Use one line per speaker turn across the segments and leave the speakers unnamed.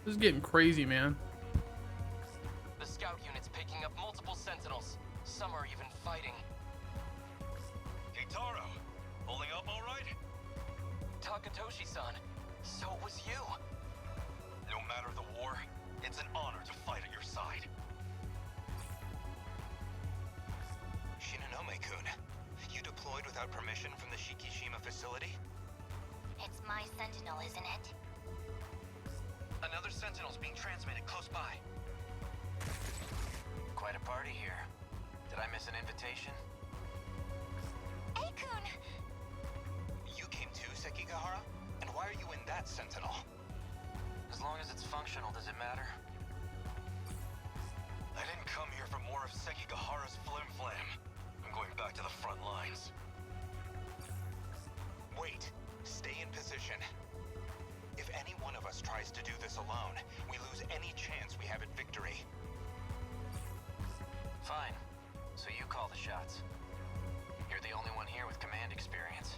This is getting crazy, man.
The scout unit's picking up multiple Sentinels. Some are even fighting.
Hey, Taro. Holding up all right?
Takatoshi-san, so it was you.
No matter the war, it's an honor to fight at your side. Shinonome-kun, you deployed without permission from the Shikishima facility?
It's my Sentinel, isn't it?
Another Sentinel's being transmitted close by.
Quite a party here. Did I miss an invitation?
Hey-kun!
You came too, Sekigahara? And why are you in that Sentinel?
As long as it's functional, does it matter?
I didn't come here for more of Sekigahara's flim-flam. I'm going back to the front lines. Wait. Stay in position. If any one of us tries to do this alone, we lose any chance we have at victory.
Fine. So you call the shots. You're the only one here with command experience.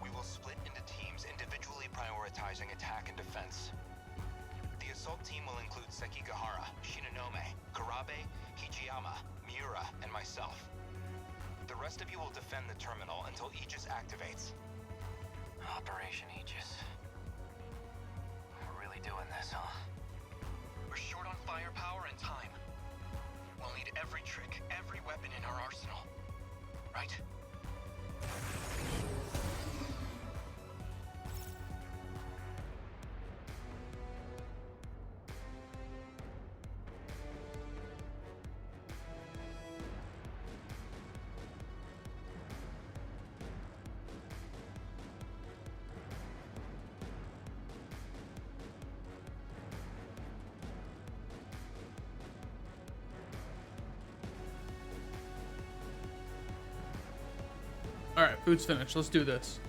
We will split into teams, individually prioritizing attack and defense. The assault team will include Sekigahara, Shinonome, Karabe, Hijiyama, Miura, and myself. The rest of you will defend the terminal until Aegis activates.
Operation Aegis. We're really doing this, huh?
We're short on firepower and time. We'll need every trick, every weapon in our arsenal. Right?
All right, food's finished. Let's do this.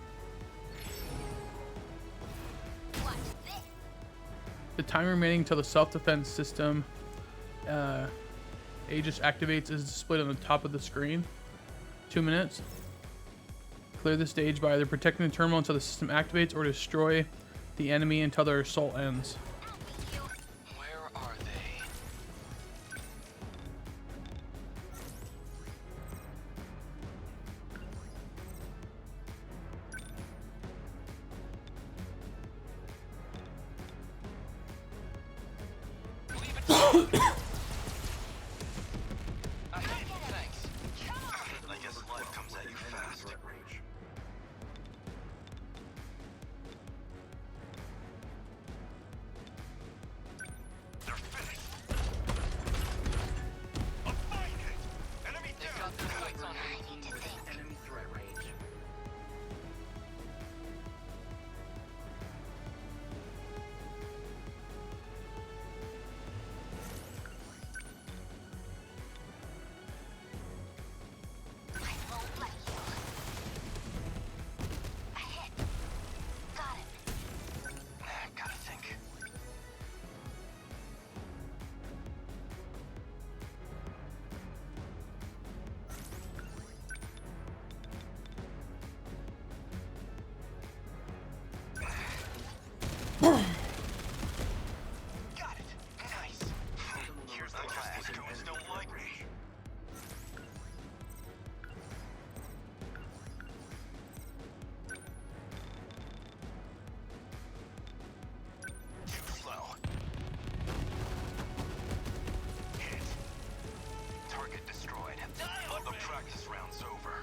Watch this!
The time remaining till the self-defense system Aegis activates is displayed on the top of the screen. 2 minutes. Clear the stage by either protecting the terminal until the system activates or destroy the enemy until their assault ends.
I'll beat you!
Where are they? Leave it to me. Thanks.
I guess life comes at you fast. They're finished. A fine hit. Enemy
They've
down.
got their sights on me.
I need to think.
Enemy threat range.
I won't let you. A hit. Got it.
Gotta think. Got it. Nice. Here's the class. These goons don't like me. Too slow. Hit. Target destroyed. The practice round's over.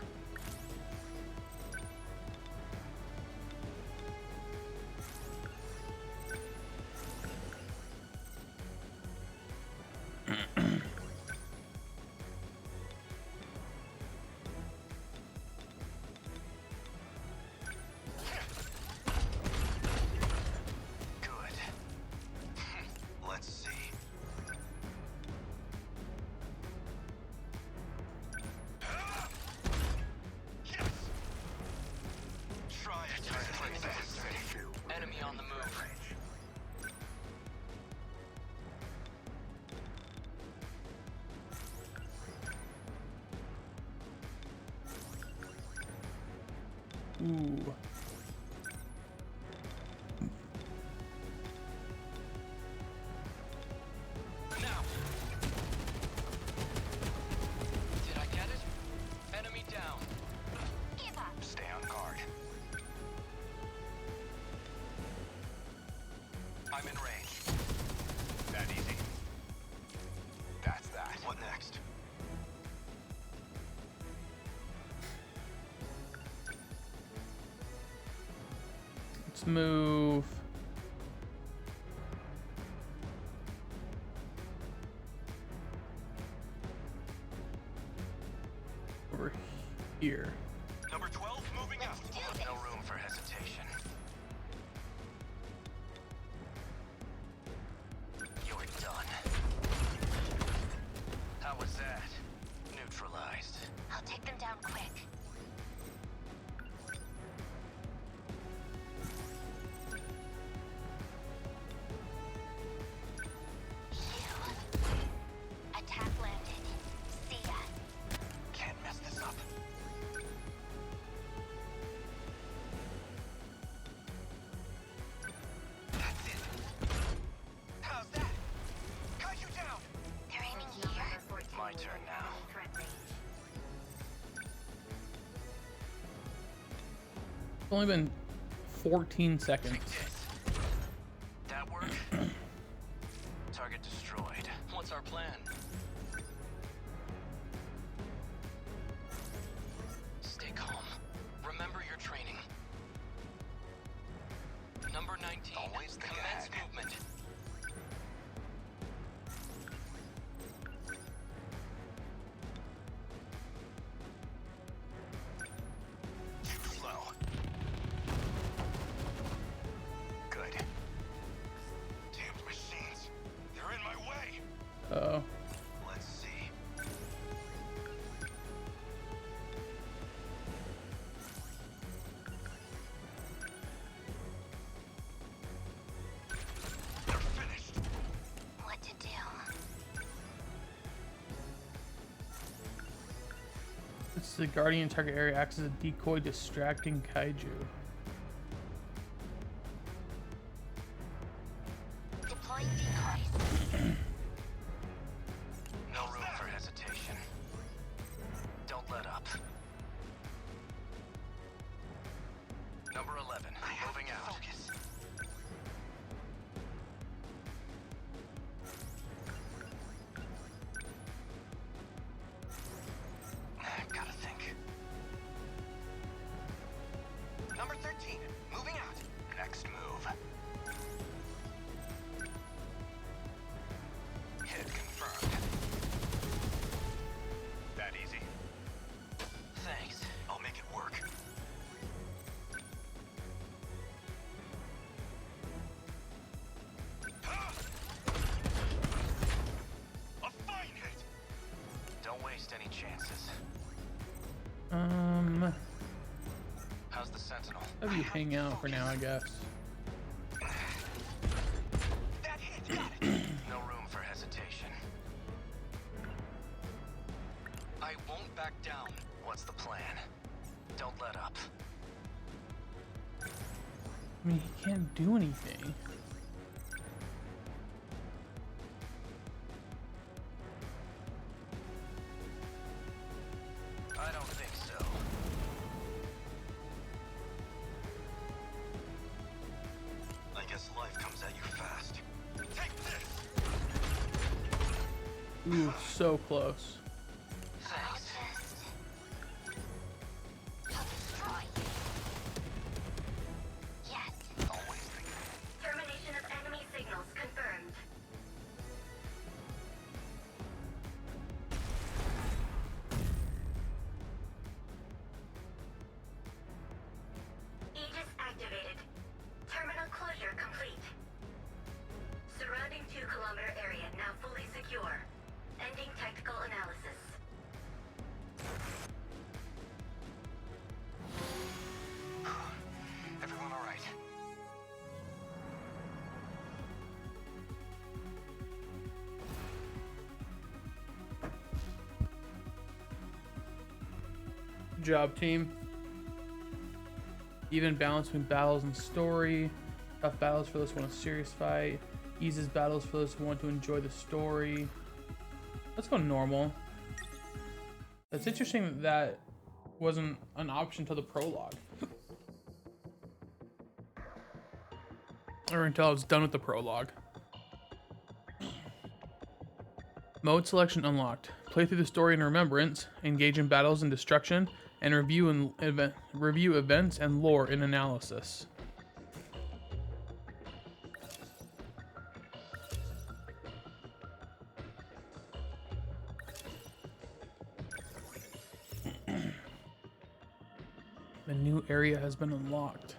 Good. Let's see. Yes! Try it.
Enemy on the move.
Ooh.
I'm in range. That easy. That's that. What next?
Let's move. Over here.
Number 12 moving out.
Let's do this.
No room for hesitation. You're done. How was that? Neutralized.
I'll take them down quick. Phew. Attack landed. See ya.
Can't mess this up. That's it. How's that? Cut you down.
They're aiming here.
My turn now.
It's only been 14 seconds.
Take this. That work? Target destroyed. What's our plan? Stay calm. Remember your training. Number 19.
Always think
Commence
ahead.
movement.
Too slow. Good. Damned machines. They're in my way.
Uh-oh.
Let's see. They're finished.
What to do?
It's the Guardian target area acts as a decoy, distracting kaiju.
Deploying decoys.
No room for hesitation. Don't let up. Number 11. Moving out.
Focus. Gotta think. Number 13, moving out. Next move. Hit confirmed. That easy.
Thanks.
I'll make it work. A fine hit.
Don't waste any chances. How's the Sentinel?
Have you hang out for now, I guess.
That hit. Got it.
No room for hesitation. I won't back down. What's the plan? Don't let up.
I mean, he can't do anything.
I don't think so.
I guess life comes at you fast. Take this.
Ooh, so close.
Thanks.
I'll destroy you. Yes.
Always think.
Termination of enemy signals confirmed. Aegis activated. Terminal closure complete. Surrounding 2-kilometer area now fully secure. Ending technical analysis.
Everyone all right?
Good job, team. Even balance between battles and story. Tough battles for those who want a serious fight. Eases battles for those who want to enjoy the story. Let's go normal. It's interesting that that wasn't an option to the prologue. or until I was done with the prologue. Mode selection unlocked. Play through the story in remembrance, engage in battles and destruction, and review events and lore in analysis. The new area has been unlocked.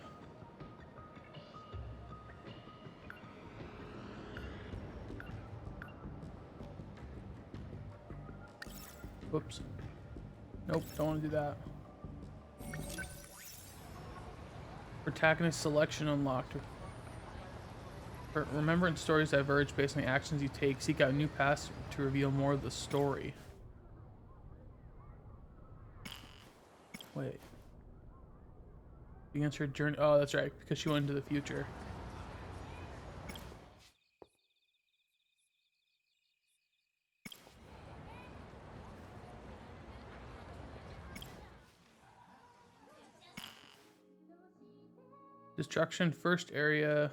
Whoops. Nope, don't want to do that. Protagonist selection unlocked. Remembrance stories diverge based on the actions you take. Seek out new paths to reveal more of the story. Wait. Begins her journey. Oh, that's right, because she went into the future. Destruction first area.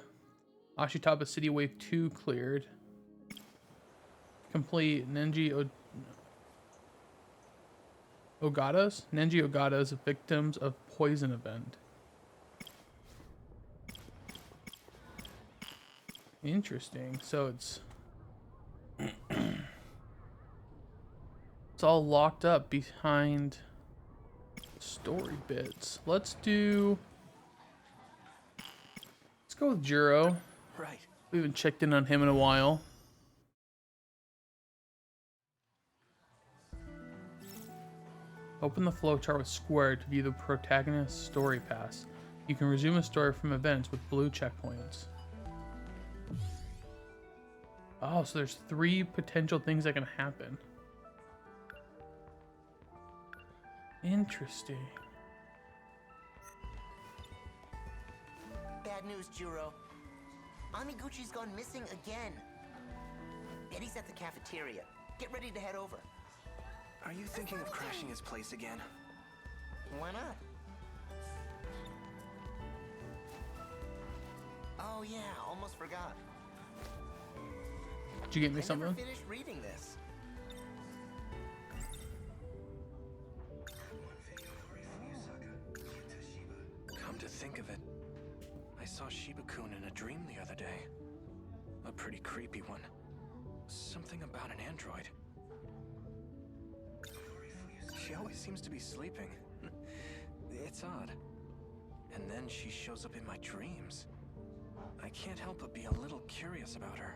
Ashitaba City Wave 2 cleared. Complete Nenji Ogata's Victims of Poison event. Interesting. So it's all locked up behind story bits. Let's go with Juro.
Right.
We haven't checked in on him in a while. Open the flowchart with square to view the protagonist's story pass. You can resume a story from events with blue checkpoints. Oh, so there's 3 potential things that can happen. Interesting.
Bad news, Juro. Amiguchi's gone missing again. Eddie's at the cafeteria. Get ready to head over.
Are you thinking of crashing his place again?
Why not? Oh yeah, almost forgot.
Did you get me
I
something?
never finished reading this.
Come to think of it, I saw Shiba-kun in a dream the other day. A pretty creepy one. Something about an android. She always seems to be sleeping. It's odd. And then she shows up in my dreams. I can't help but be a little curious about her.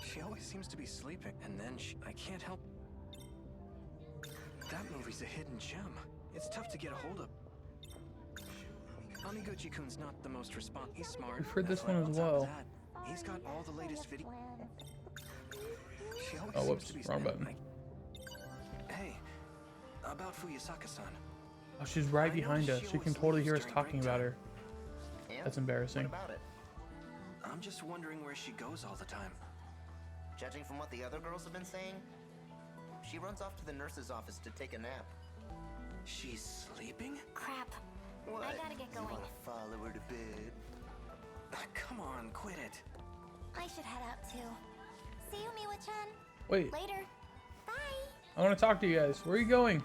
She always seems to be sleeping, and then I can't help. That movie's a hidden gem. It's tough to get a hold of. Amiguchi-kun's not the most He's smart.
We've heard this
athletic.
one as
On top of
well.
that, he's got all the latest video. She always
Oh,
seems
whoops,
to be
wrong button.
Hey, about Fuyusaka-san.
Oh, she's right
I
behind us.
noticed
She can
always
totally
leaves
hear us
during
talking
break
about
time.
her.
And?
That's embarrassing.
What about it?
I'm just wondering where she goes all the time.
Judging from what the other girls have been saying, she runs off to the nurse's office to take a nap.
She's sleeping?
Crap.
What?
I gotta get going.
You wanna follow her to bed?
Come on, quit it.
I should head out too. See you, Miwa-chan.
Wait,
Later. Bye.
I want to talk to you guys. Where are you going?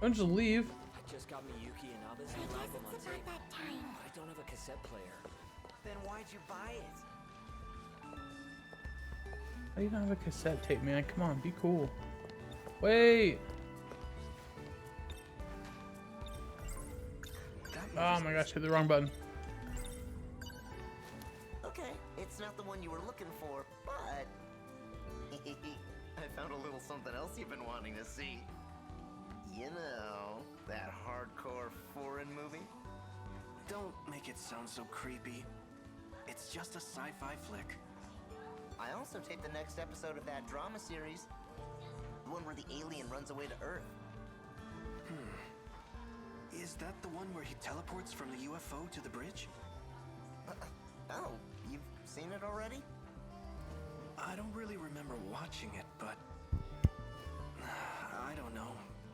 Don't just leave.
I just got Miyuki and Aba's
I
new
guess
album on
it's
tape.
about that time.
I don't have a cassette player.
Then why'd you buy it?
How do you not have a cassette tape, man? Come on, be cool. Wait. Oh my gosh, hit the wrong button.
Okay, it's not the one you were looking for, but I found a little something else you've been wanting to see. You know, that hardcore foreign movie?
Don't make it sound so creepy. It's just a sci-fi flick.
I also taped the next episode of that drama series. The one where the alien runs away to Earth.
Is that the one where he teleports from the UFO to the bridge?
Oh, you've seen it already?
I don't really remember watching it, but... I don't know.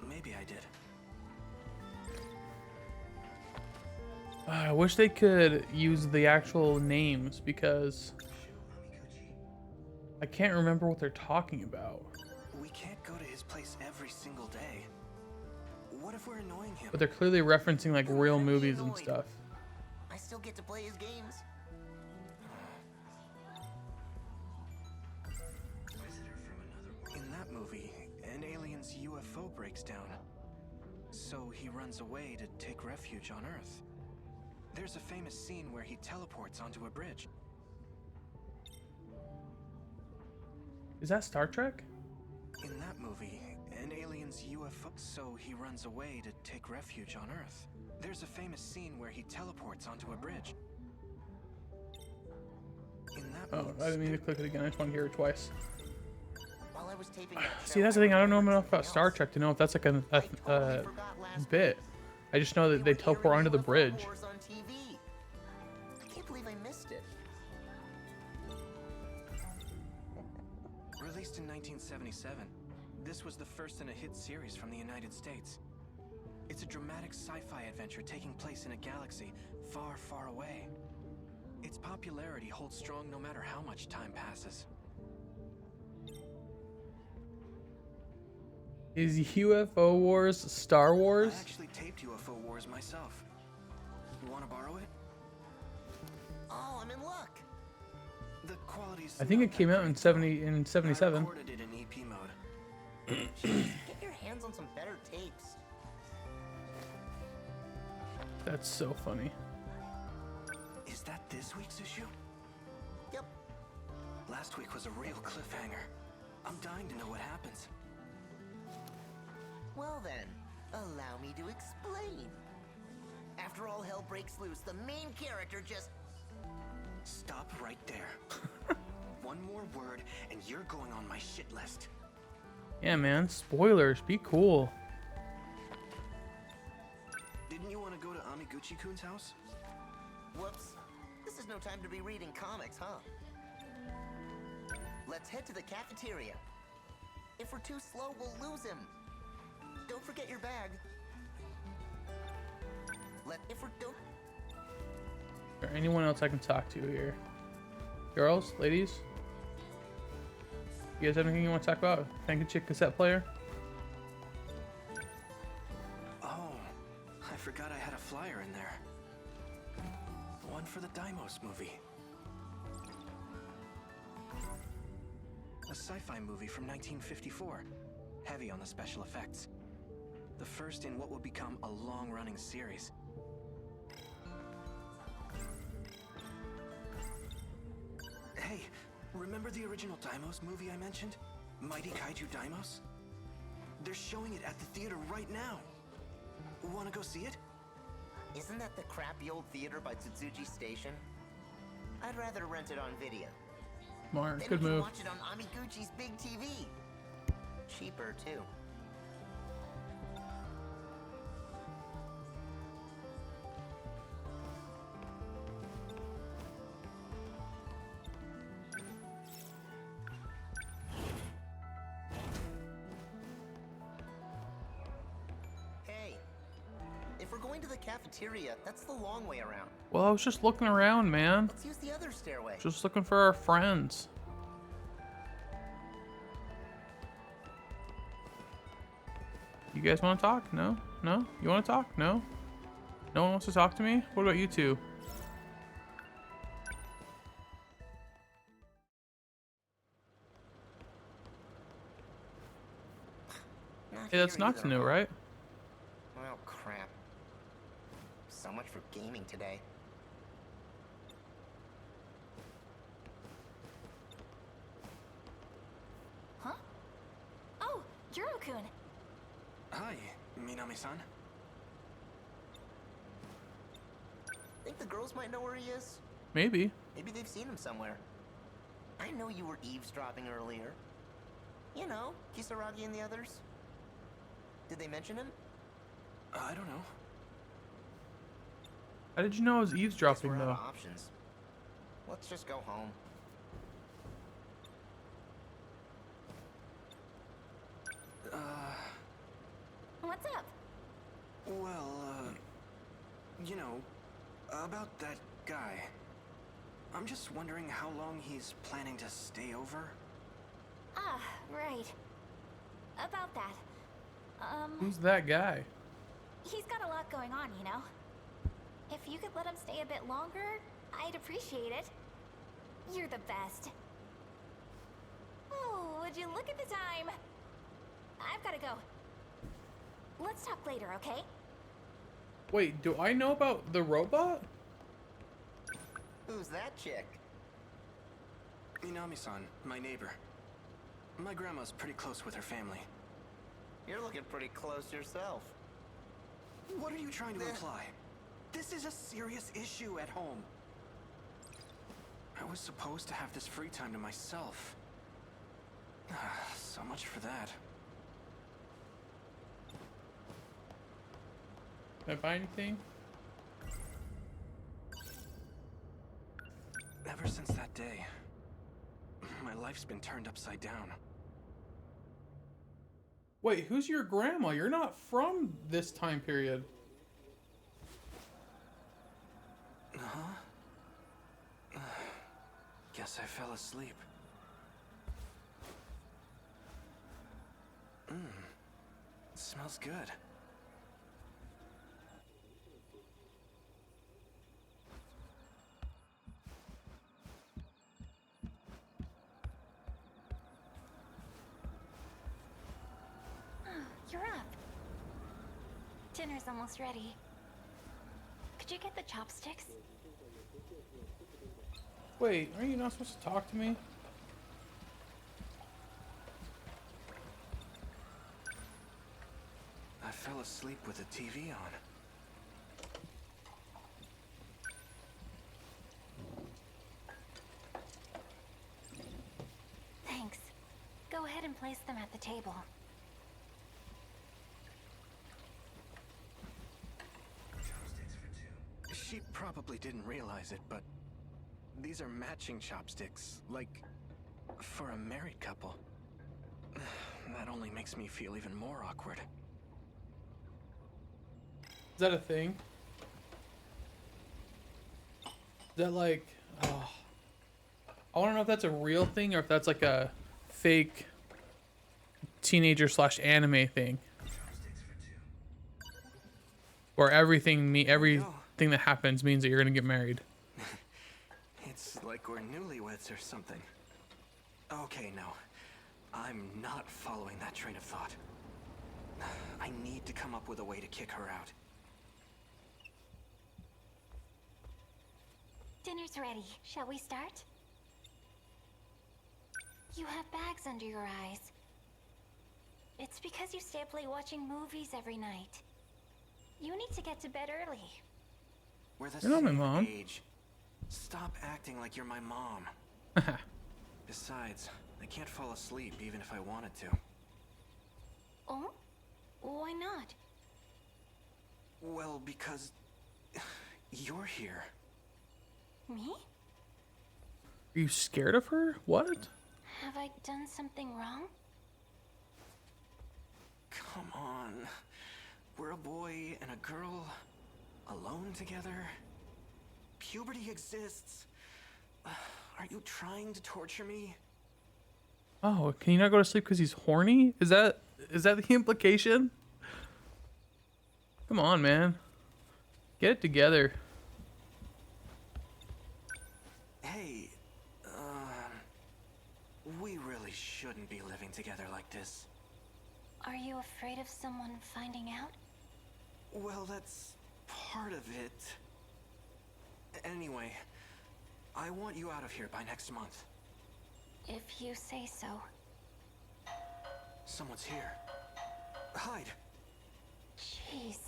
Maybe I did.
I wish they could use the actual names because I can't remember what they're talking about.
We can't go to his place every single day. What if we're annoying him?
But they're clearly referencing like
Who
real
would be
movies and
annoyed?
stuff.
I still get to play his games.
In that movie, an alien's UFO breaks down. So he runs away to take refuge on Earth. There's a famous scene where he teleports onto a bridge.
Is that Star Trek?
In that movie, an alien's UFO. So he runs away to take refuge on Earth. There's a famous scene where he teleports onto a bridge. In that
Oh,
movie,
I didn't mean to click it again. I just want to hear it twice.
While I was taping that
See,
show,
that's the thing. I don't know
remembered
enough about
something
Star
else.
Trek to know if that's like
I totally forgot last
bit. I just know that they
were
teleport
airing
onto the
UFO
bridge.
wars on TV. I can't believe I missed it.
released in 1977, this was the first in a hit series from the United States. It's a dramatic sci-fi adventure taking place in a galaxy far, far away. Its popularity holds strong no matter how much time passes.
Is UFO Wars Star Wars?
I actually taped UFO Wars myself. Want to borrow it?
Oh, I'm in luck.
The quality's
I think
not
it came
that
out in
great,
70 in
though. I
77.
recorded it in EP mode.
Jeez, get your hands on some better tapes.
That's so funny.
Is that this week's issue?
Yep.
Last week was a real cliffhanger. I'm dying to know what happens.
Well then, allow me to explain. After all hell breaks loose, the main character just...
Stop right there. One more word and you're going on my shit list.
Yeah, man. Spoilers. Be cool.
Didn't you want to go to Amiguchi-kun's house?
Whoops. This is no time to be reading comics, huh? Let's head to the cafeteria. If we're too slow, we'll lose him. Don't forget your bag. If we're don't...
Is there anyone else I can talk to here? Girls? Ladies? You guys have anything you want to talk about? Handkerchief cassette player?
Oh, I forgot I had a flyer in there. One for the Deimos movie. A sci-fi movie from 1954. Heavy on the special effects. The first in what would become a long-running series. Hey, remember the original Deimos movie I mentioned? Mighty Kaiju Deimos? They're showing it at the theater right now. Wanna go see it?
Isn't that the crappy old theater by Tsutsuji Station? I'd rather rent it on video.
Smart.
Then
Good
we can
move.
watch it on Amiguchi's big TV. Cheaper, too. Hey, if we're going to the cafeteria, that's the long way around.
Well, I was just looking around, man.
Let's use the other stairway.
Just looking for our friends. You guys want to talk? No? No? You want to talk? No? No one wants to talk to me? What about you two?
Not
Hey, that's
here
not to
either,
know,
huh?
right?
Well, crap. So much for gaming today.
Huh? Oh, Juro-kun.
Hi, Minami-san.
Think the girls might know where he is?
Maybe.
Maybe they've seen him somewhere. I know you were eavesdropping earlier. You know, Kisaragi and the others. Did they mention him?
I don't know.
How did you know I was
Guess
eavesdropping,
we're out
though?
of options. Let's just go home.
What's up?
Well, you know, About that guy. I'm just wondering how long he's planning to stay over.
Ah, right. About that.
Who's that guy?
He's got a lot going on, you know? If you could let him stay a bit longer, I'd appreciate it. You're the best. Oh, would you look at the time? I've gotta go. Let's talk later, okay?
Wait, do I know about the robot?
Who's that chick?
Minami-san, my neighbor. My grandma's pretty close with her family.
You're looking pretty close yourself.
What are you trying to imply? This is a serious issue at home. I was supposed to have this free time to myself. So much for that.
Can I buy anything?
Ever since that day, my life's been turned upside down.
Wait, who's your grandma? You're not from this time period.
Guess I fell asleep. It smells good.
You're up. Dinner's almost ready. Could you get the chopsticks?
Wait, are you not supposed to talk to me?
I fell asleep with the TV on.
Thanks. Go ahead and place them at the table.
She probably didn't realize it, but these are matching chopsticks, like for a married couple. That only makes me feel even more awkward.
Is that a thing? Is that like... Oh. I want to know if that's a real thing or if that's like a fake teenager slash anime thing. Where everything that happens means that you're gonna get married.
It's like we're newlyweds or something. Okay, no. I'm not following that train of thought. I need to come up with a way to kick her out.
Dinner's ready. Shall we start? You have bags under your eyes. It's because you stay up late watching movies every night. You need to get to bed early.
We're the
You're not my
same
mom.
age. Stop acting like you're my mom. Besides, I can't fall asleep even if I wanted to.
Oh? Why not?
Well, because you're here.
Me?
Are you scared of her? What?
Have I done something wrong?
Come on. We're a boy and a girl alone together. Puberty exists. Are you trying to torture me?
Oh, can you not go to sleep because he's horny? Is that the implication? Come on, man. Get it together.
Hey, we really shouldn't be living together like this.
Are you afraid of someone finding out?
Well, that's part of it. Anyway, I want you out of here by next month.
If you say so.
Someone's here. Hide.
Jeez.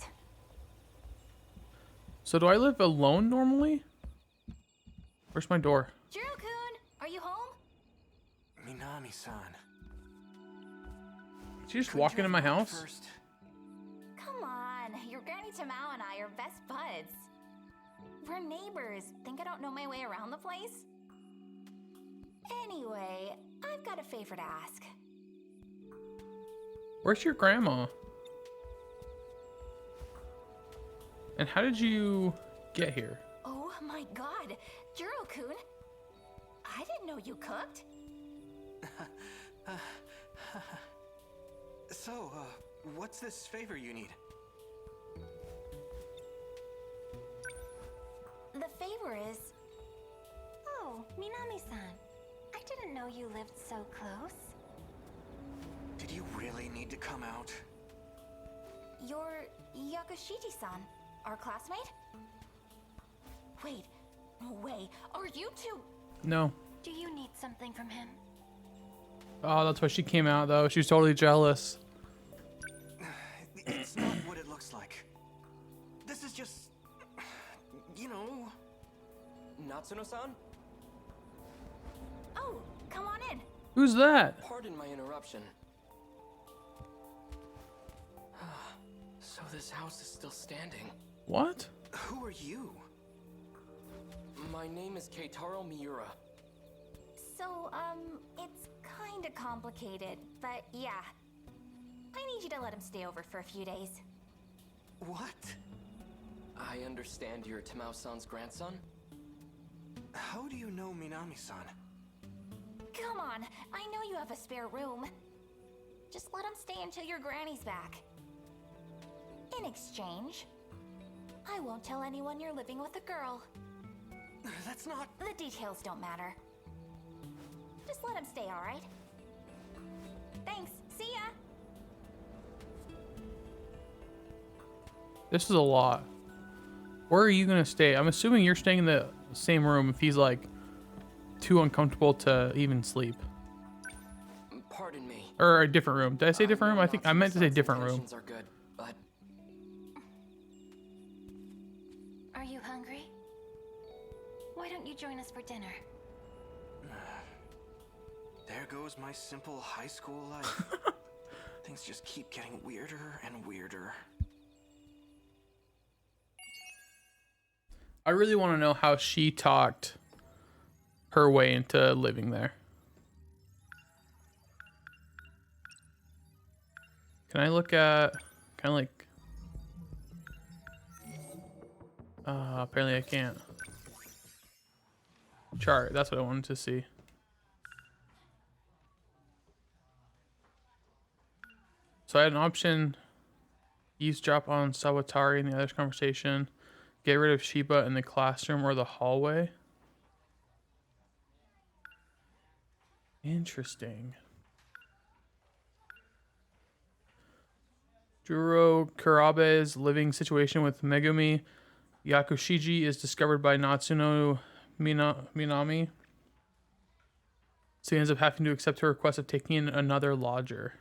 So do I live alone normally? Where's my door?
Jiro-kun, are you home?
Minami-san.
Did you just
Couldn't
walk
you
into my
have knocked
house?
first?
Come on, your Granny Tamao and I are best buds. We're neighbors. Think I don't know my way around the place? Anyway, I've got a favor to ask.
Where's your grandma? And how did you get here?
Oh my god, Juro-kun. I didn't know you cooked.
So, what's this favor you need?
The favor is...
Oh, Minami-san. I didn't know you lived so close.
Did you really need to come out?
You're Yakushiji-san, our classmate? Wait, no way. Are you two...
No.
Do you need something from him?
Oh, that's why she came out, though. She was totally jealous.
It's not what it looks like. This is just... you know...
Natsuno-san?
Oh, come on in.
Who's that?
Pardon my interruption. So this house is still standing.
What?
Who are you?
My name is Keitaro Miura.
So, it's kinda complicated, but yeah. I need you to let him stay over for a few days.
What?
I understand you're Tamao-san's grandson?
How do you know Minami-san?
Come on, I know you have a spare room. Just let him stay until your granny's back. In exchange, I won't tell anyone you're living with a girl.
That's not...
The details don't matter. Just let him stay, alright? Thanks, see ya!
This is a lot. Where are you gonna stay? I'm assuming you're staying in the same room if he's like too uncomfortable to even sleep.
Pardon me.
Or a different room. Did I say different room?
know
I think I meant to say
Natsuno-san's
different room.
intentions are good, but
Are you hungry? Why don't you join us for dinner?
There goes my simple high school life. Things just keep getting weirder and weirder.
I really want to know how she talked her way into living there. Can I look at kind of like apparently I can't. Chart, that's what I wanted to see. So I had an option: eavesdrop on Sawatari in the other's conversation, get rid of Shiba in the classroom or the hallway. Interesting. Juro Kurabe's living situation with Megumi Yakushiji is discovered by Natsuno Minami. So he ends up having to accept her request of taking in another lodger.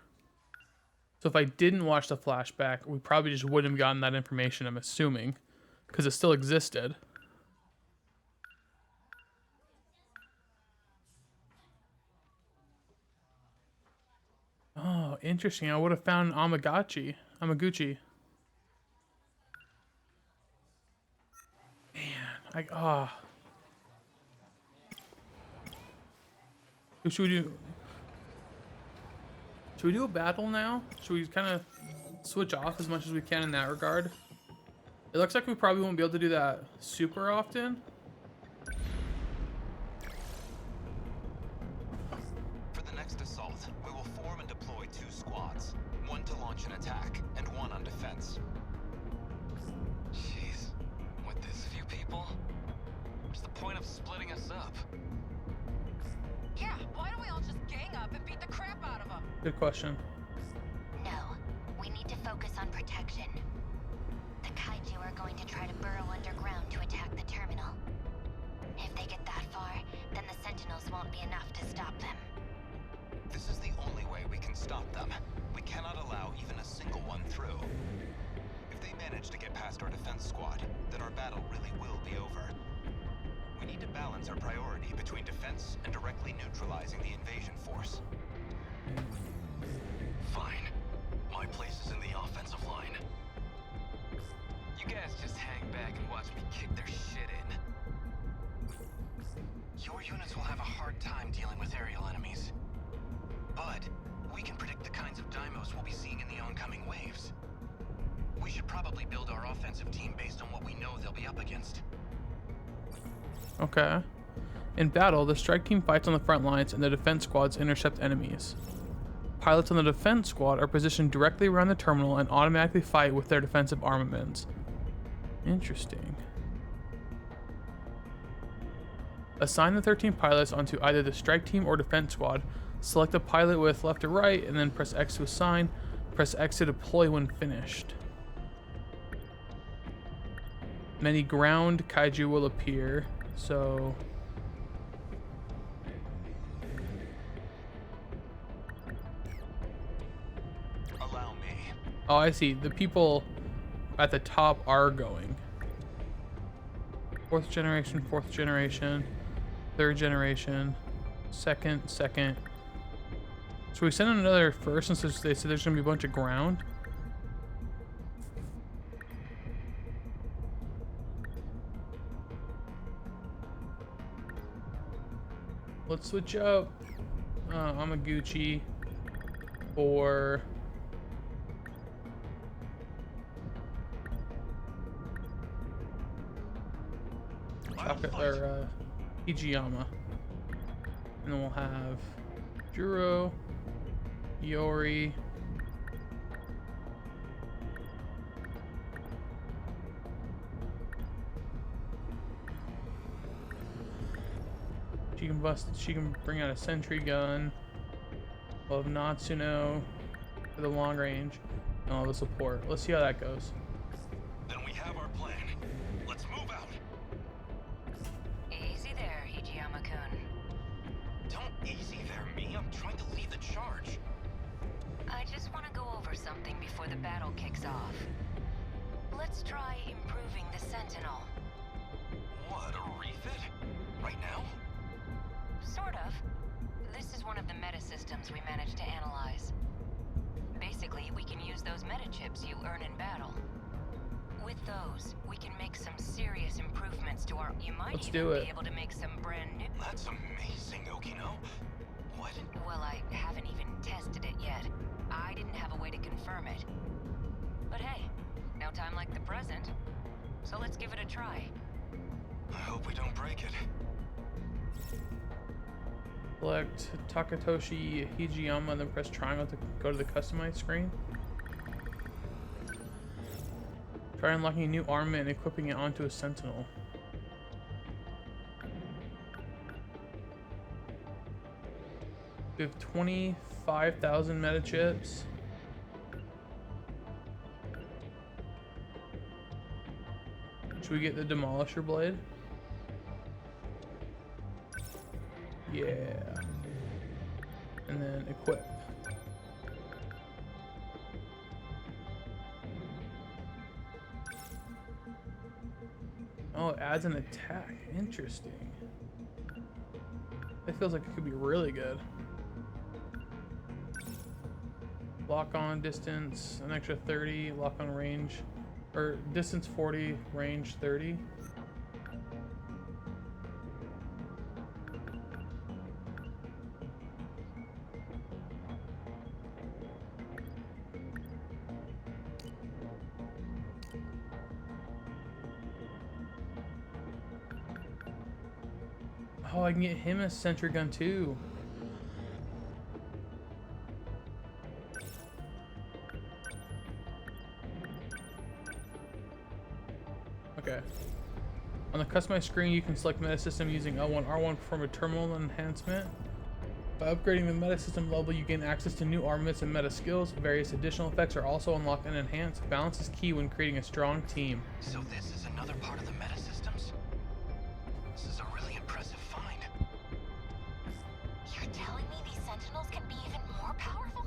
So if I didn't watch the flashback, we probably just wouldn't have gotten that information, I'm assuming, because it still existed. Oh, interesting. I would have found Amaguchi. Man, Should we do? Should we do a battle now? Should we kind of switch off as much as we can in that regard? It looks like we probably won't be able to do that super often.
For the next assault, we will form and deploy 2 squads. One to launch an attack, and one on defense.
Jeez, with this few people, what's the point of splitting us up?
Yeah, why don't we all just gang up and beat the crap out of them?
Good question.
No, we need to focus on protection. The kaiju are going to try to burrow underground to attack the terminal. If they get that far, then the Sentinels won't be enough to stop them.
This is the only way we can stop them. We cannot allow even a single one through. If they manage to get past our defense squad, then our battle really will be over. We need to balance our priority between defense and directly neutralizing the invasion force.
Fine. My place is in the offensive line. You guys just hang back and watch me kick their shit in.
Your units will have a hard time dealing with aerial enemies. But we can predict the kinds of dymos we'll be seeing in the oncoming waves. We should probably build our offensive team based on what we know they'll be up against.
Okay. In battle, the strike team fights on the front lines and the defense squads intercept enemies. Pilots on the defense squad are positioned directly around the terminal and automatically fight with their defensive armaments. Interesting. Assign the 13 pilots onto either the strike team or defense squad. Select a pilot with left or right, and then press X to assign. Press X to deploy when finished. Many ground kaiju will appear, so...
Allow me.
Oh, I see. The people at the top are going. Fourth generation, third generation, second. So we send in another first, since they said there's gonna be a bunch of ground. Let's switch up Amaguchi for Hijiyama. And then we'll have Juro, Yori, she can bring out a sentry gun. We'll have Natsuno for the long range and all the support. Let's see how that goes.
Then we have our plan. Let's move out.
Easy there, Hijiyama-kun.
Don't easy there, me. I'm trying to lead the charge.
I just want to go over something before the battle kicks off. Let's try improving the Sentinel.
What, a refit? Right now?
Sort of. This is one of the meta systems we managed to analyze. Basically, we can use those meta chips you earn in battle. With those, we can make some serious improvements to our... You might
Let's
even
do it.
be able to make some brand new...
That's amazing, Okino. What?
Well, I haven't even tested it yet. I didn't have a way to confirm it. But hey, no time like the present. So let's give it a try.
I hope we don't break it.
Select Takatoshi Hijiyama, then press triangle to go to the customize screen. Try unlocking a new armament and equipping it onto a Sentinel. We have 25,000 meta chips. Should we get the Demolisher Blade? Yeah. And then equip. Oh, it adds an attack. Interesting. It feels like it could be really good. Lock on distance, an extra 30. Lock on range, or distance 40, range 30. Oh, I can get him a sentry gun too. Okay. On the customized screen, you can select meta system using L1, R1 to perform a terminal enhancement. By upgrading the meta system level, you gain access to new armaments and meta skills. Various additional effects are also unlocked and enhanced. Balance is key when creating a strong team.
So this is another part of the meta systems? This is a really impressive find.
You're telling me these Sentinels can be even more powerful?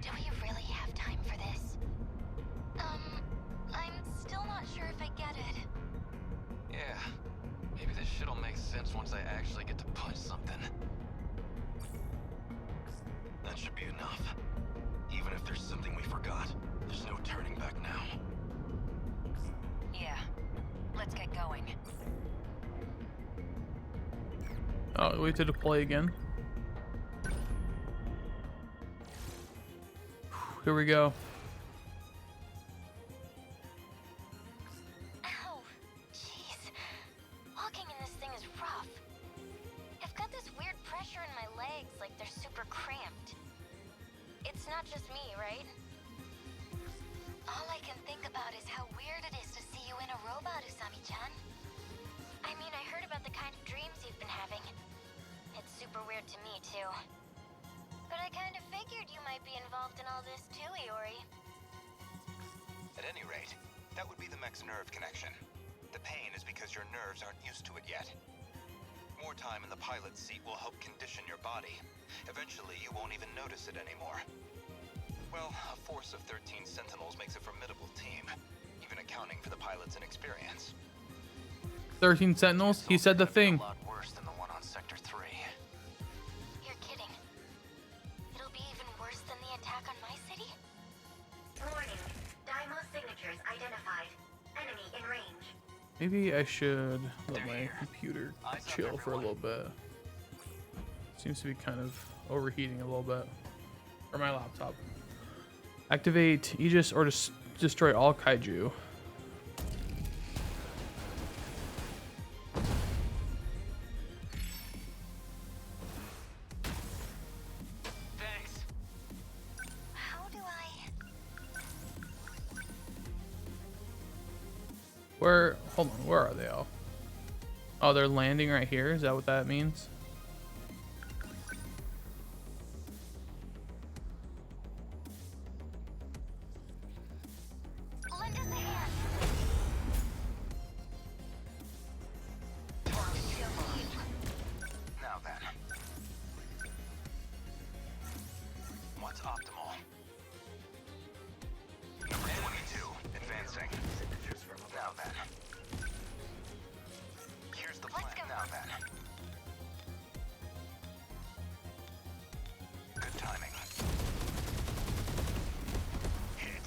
Do we really have time for this? I'm still not sure if I get it.
Yeah. Maybe this shit'll make sense once I actually get to punch something. That should be enough. Even if there's something we forgot, there's no turning back now.
Yeah. Let's get going.
Oh, we have to deploy again. Here we go.
Ow. Jeez.
they're super cramped. It's not just me, right? All I can think about is how weird it is to see you in a robot, Usami-chan. I mean, I heard about the kind of dreams you've been having. It's super weird to me, too. But I kind of figured you might be involved in all this too, Iori.
At any rate, that would be the mech's nerve connection. The pain is because your nerves aren't used to it yet. More time in the pilot's seat will help condition your body. Eventually, you won't even notice it anymore. Well, a force of 13 Sentinels makes a formidable team, even accounting for the pilot's inexperience.
13 Sentinels? He said the thing.
A lot worse than the one on Sector 3.
You're kidding. It'll be even worse than the attack on my city?
Warning. Daimo signatures identified. Enemy in range.
Maybe I should let my computer chill for a little bit. Seems to be kind of overheating a little bit. Or my laptop. Activate Aegis or destroy all kaiju.
Thanks.
How do I...
Where? Hold on. Where are they all? Oh, they're landing right here. Is that what that means?
Lend us a hand.
Now then. What's optimal? Number 22, advancing. Now then. Here's the plan.
Let's go.
Now then. Good timing. Hit.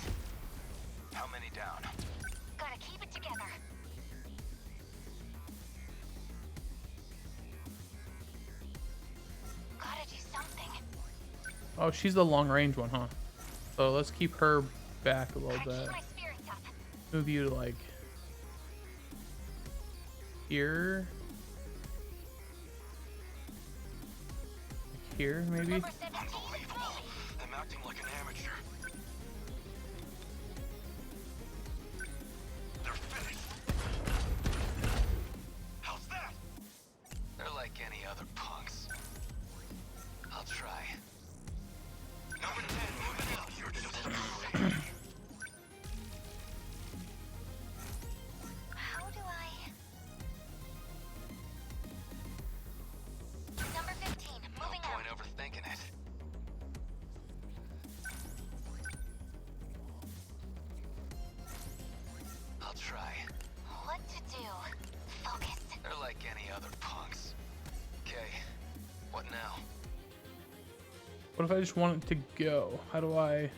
How many down?
Gotta keep it together. Gotta do something.
Oh, she's the long range one, huh? So let's keep her back a little
Gotta
bit.
keep my spirits up.
Move you to like here. Like here, maybe?
Number 17 is
Unbelievable. I'm acting like an amateur. They're finished. How's that? They're like any other punks. I'll try. Number 10, moving up. You're just
How do I... Number 15, moving
no
out.
point overthinking it. I'll try.
What to do? Focus.
They're like any other punks. Okay, what now?
What if I just want it to go? How do I...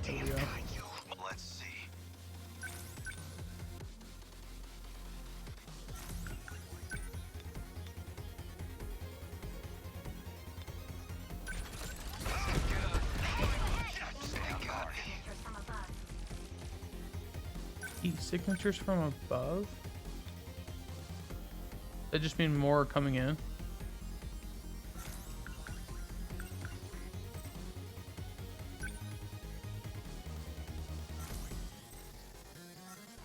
There we go.
Let's see.
From above.
Eat signatures from above? That just mean more coming in?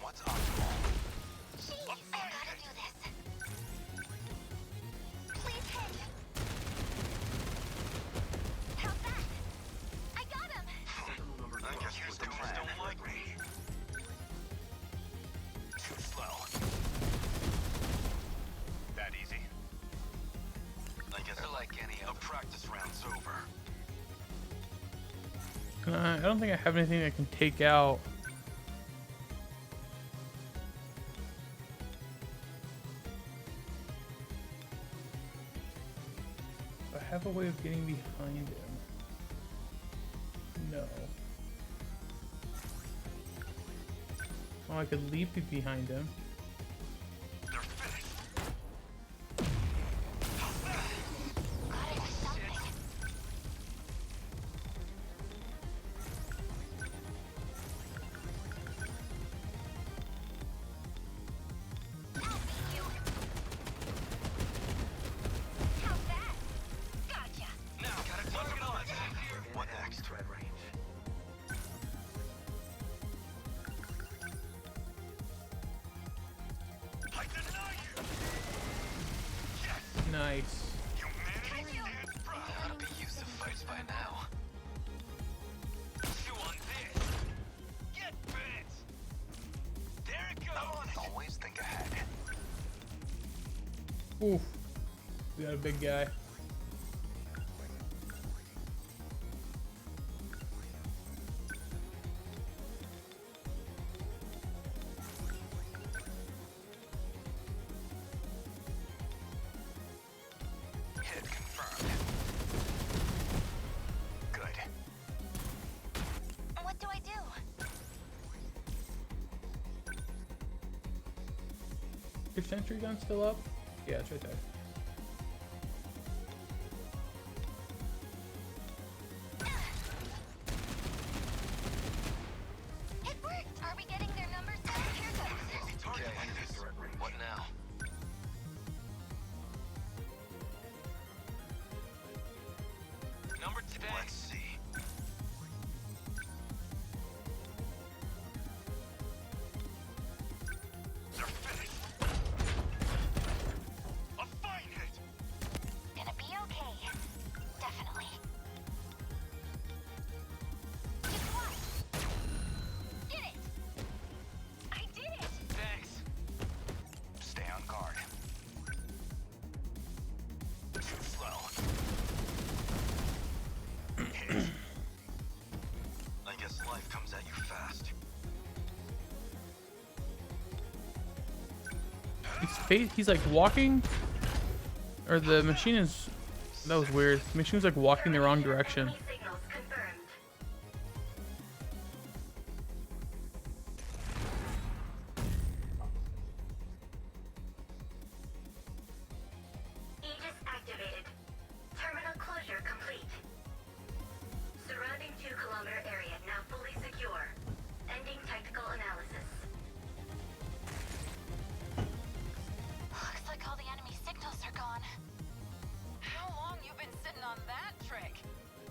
What's optimal?
I gotta do this. Please hit. How's that? I got him.
I guess
Here's
the
the
dudes
plan.
don't like me.
Too slow. That easy.
I guess they're like any other. Practice round's over.
I don't think I have anything that can take out. Do I have a way of getting behind him? No. Oh, I could leap behind him.
They're finished.
Gotta do something. I'll beat you.
Nice.
There ought to be use of fights by now. Chew on this. Get bit. There it goes.
Always think ahead.
Oof. We got a big guy.
Hit confirmed. Good.
What do I do?
Your sentry gun still up? Yeah, it's right there.
It worked! Are we getting their numbers down? Here goes.
Okay. What now? Number today.
Let's see.
They're finished. A fine hit.
Gonna be okay. Definitely. Just watch. Did it! I did it!
Thanks.
Stay on guard. Too slow. Hit. I guess life comes at you fast.
He's like walking, or the machine is. That was weird. The machine was like walking the wrong direction.
Enemy signals confirmed. Aegis activated. Terminal closure complete. Surrounding 2-kilometer area now fully secure. Ending technical analysis.
Looks like all the enemy signals are gone.
How long you been sitting on that trick?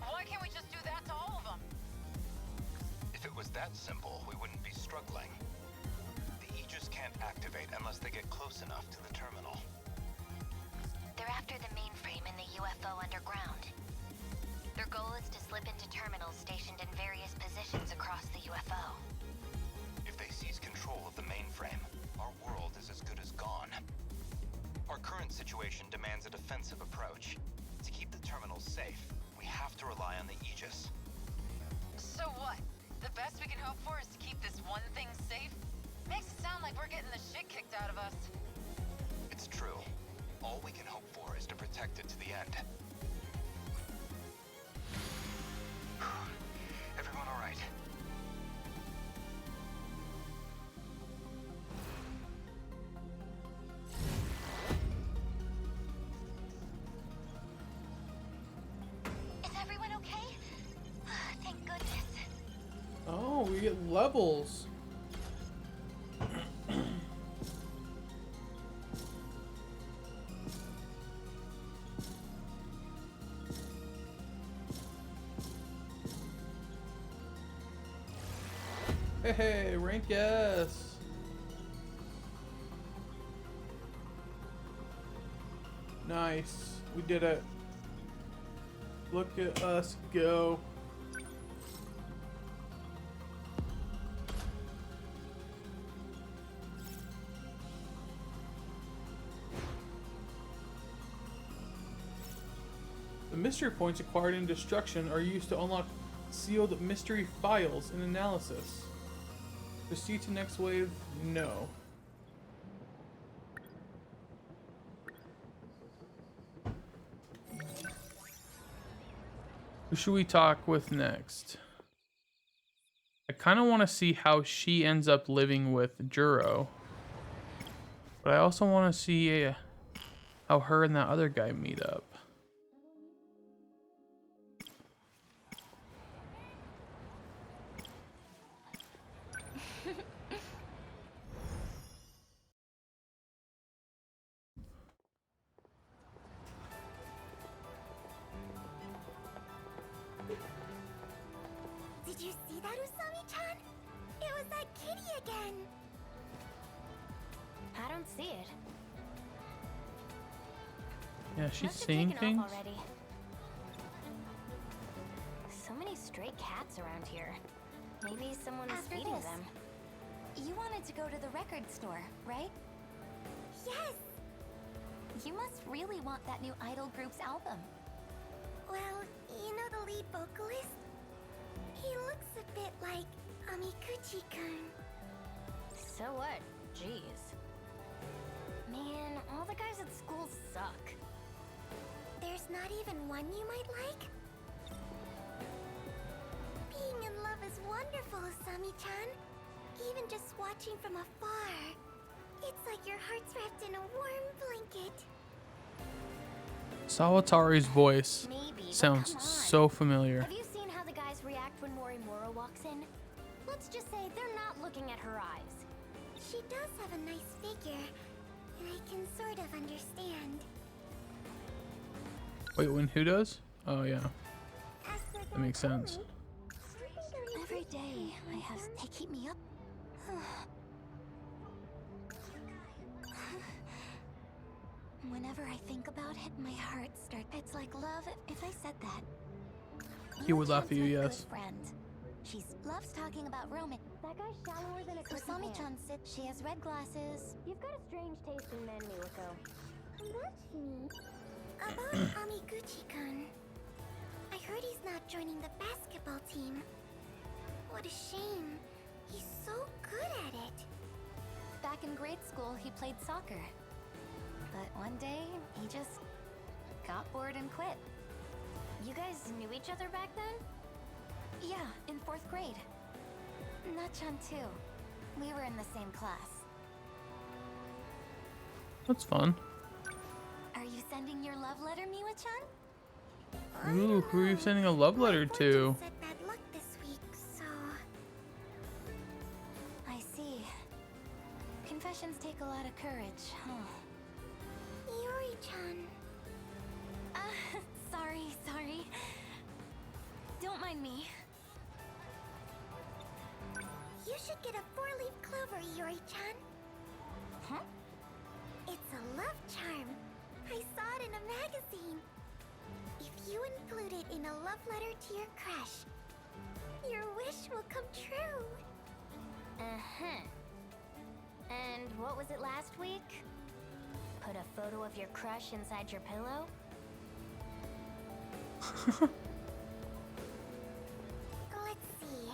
Why can't we just do that to all of them?
If it was that simple, we wouldn't be struggling. The Aegis can't activate unless they get close enough to the terminal.
They're after the mainframe in the UFO underground. Their goal is to slip into terminals stationed in various positions across the UFO.
If they seize control of the mainframe, our world is as good as gone. Our current situation demands a defensive approach. To keep the terminals safe, we have to rely on the Aegis.
So what? The best we can hope for is to keep this one thing safe? Makes it sound like we're getting the shit kicked out of us.
It's true. All we can hope for is to protect it to the end. Everyone all right?
Is everyone okay? Thank goodness.
Oh, we get levels. Hey, rank S. Nice. We did it. Look at us go. The mystery points acquired in destruction are used to unlock sealed mystery files in analysis. Proceed to next wave? No. Who should we talk with next? I kind of want to see how she ends up living with Juro. But I also want to see how her and that other guy meet up.
Did you see that, Usami-chan? It was that kitty again. I don't see it.
Yeah, she's
Must have
seeing
taken
things.
off already. So many stray cats around here. Maybe someone's
After
feeding
this.
them.
You wanted to go to the record store, right? Yes! You must really want that new idol group's album. Well, you know the lead vocalist? He looks a bit like Amikuchi-kun.
So what? Jeez. Man, all the guys at school suck.
There's not even one you might like? Being in love is wonderful, Asami-chan. Even just watching from afar. It's like your heart's wrapped in a warm blanket.
Sawatari's voice
Maybe, but
sounds
come on.
so familiar.
Have you seen how the guys react when Morimura walks in? Let's just say they're not looking at her eyes.
She does have a nice figure, and I can sort of understand.
Wait, when who does? Oh yeah,
As for
that makes sense.
every day they keep me up. Whenever I think about it, my heart starts. It's like love if I said that.
He would laugh at you,
Yuan-chan's my
yes.
good friend. She loves talking about romance. That guy's shallower than a Osami-chan sits. She has red glasses.
You've got a strange taste in men, Miwako.
That's me. About Amiguchi-kun. I heard he's not joining the basketball team. What a shame. He's so good at it. Back in grade school, he played soccer. But one day, he just got bored and quit.
You guys knew each other back then?
Yeah, in 4th grade. Na-chan too. We were in the same class.
That's fun.
Are you sending your love letter, Miwa-chan?
Ooh, who are you sending a love letter to?
Said bad luck this week, so... I see. Confessions take a lot of courage, huh? Yuri-chan. Sorry. Don't mind me. You should get a 4-leaf clover, Yuri-chan.
Huh?
It's a love charm. I saw it in a magazine. If you include it in a love letter to your crush, your wish will come true.
Uh-huh. And what was it last week? Put a photo of your crush inside your pillow?
Let's see.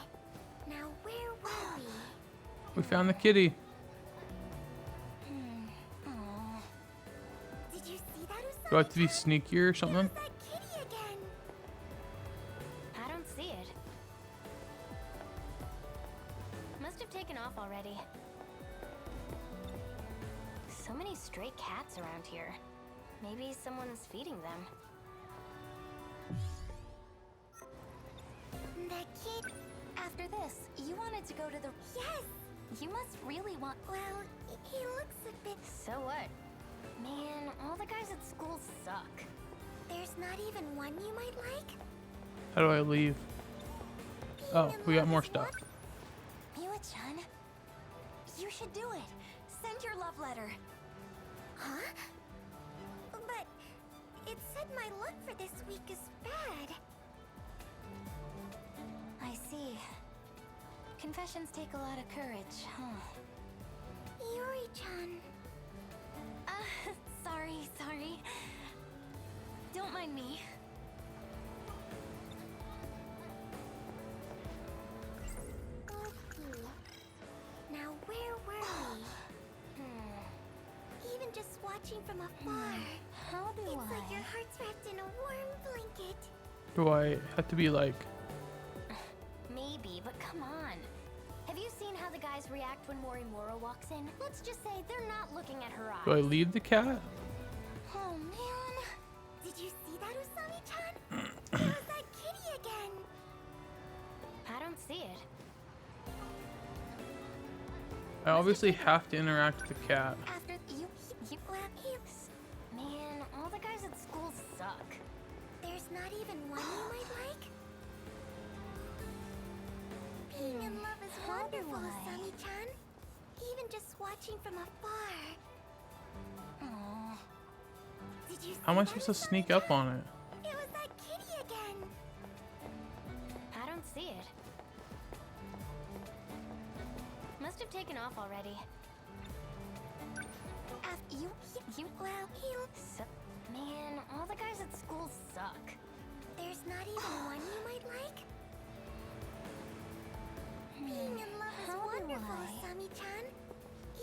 Now, where were we?
We found the kitty.
Aw. Did you see that, Usagi?
Do I have to be sneakier or something?
That kitty again.
I don't see it. Must have taken off already. So many stray cats around here. Maybe someone's feeding them.
That kid. After this, you wanted to go to the... Yes! You must really want... Well, he looks a bit...
So what? Man, all the guys at school suck.
There's not even one you might like?
How do I leave? Oh, we got more stuff.
Miwa-chan, you should do it. Send your love letter. Huh? But it said my luck for this week is bad. I see. Confessions take a lot of courage, huh? Yuri-chan. Sorry. Don't mind me. Okay. Now where were we? Even just watching from afar.
How do
It's like your heart's wrapped in a warm blanket.
Do I have to be like...
Maybe, but come on. Have you seen how the guys react when Morimura walks in? Let's just say they're not looking at her eyes.
Do I lead the cat?
Oh man! Did you see that, Usami-chan? There was that kitty again!
I don't see it.
I obviously have to interact with the cat.
After you well,
Man, all the guys at school suck.
there's not even one you might like? Being in love is
How do
wonderful,
I?
Asami-chan. Even just watching from afar.
Aww.
How am I supposed to sneak up on it?
It was that kitty again.
I don't see it. Must have taken off already. Man, all the guys at school suck.
There's not even one you might like? Being in love is wonderful, Usami-chan.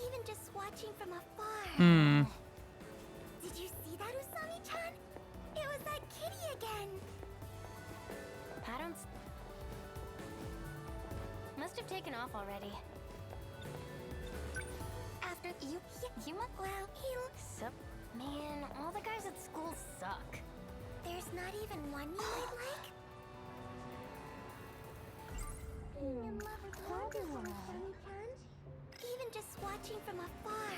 Even just watching from afar. Did you see that, Usami-chan? It was that kitty again.
I don't. Must have taken off already.
After you
Man, all the guys at school suck.
there's not even one you might like? Being in love is wonderful, Usami-chan. Even just watching from afar.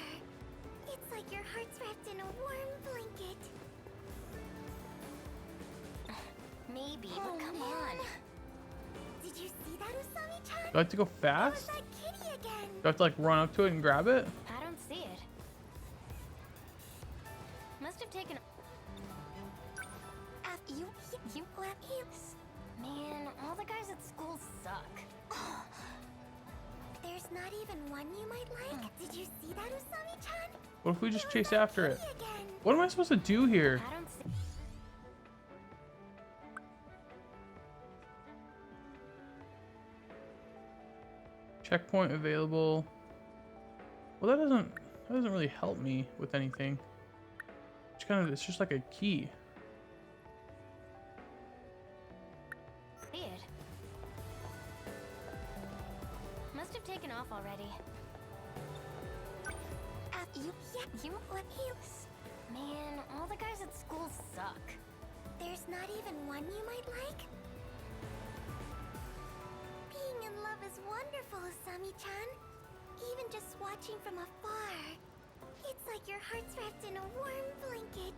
It's like your heart's wrapped in a warm blanket.
Maybe, but come on.
Did you see that, Usami-chan?
Do I have to go
It was
fast?
that kitty again.
Do I have to like run up to it and grab it?
I don't see it. Must have taken.
After you
Man, all the guys at school suck.
There's not even one you might like? Did you see that, Usami-chan?
What if we just
It was
chase
that
after it?
kitty again.
What am I supposed to do here?
I don't see.
Checkpoint available. Well, that doesn't really help me with anything. It's just like a key.
See it. Must have taken off already.
After you
Man, all the guys at school suck.
there's not even one you might like? Being in love is wonderful, Usami-chan. Even just watching from afar. It's like your heart's wrapped in a warm blanket.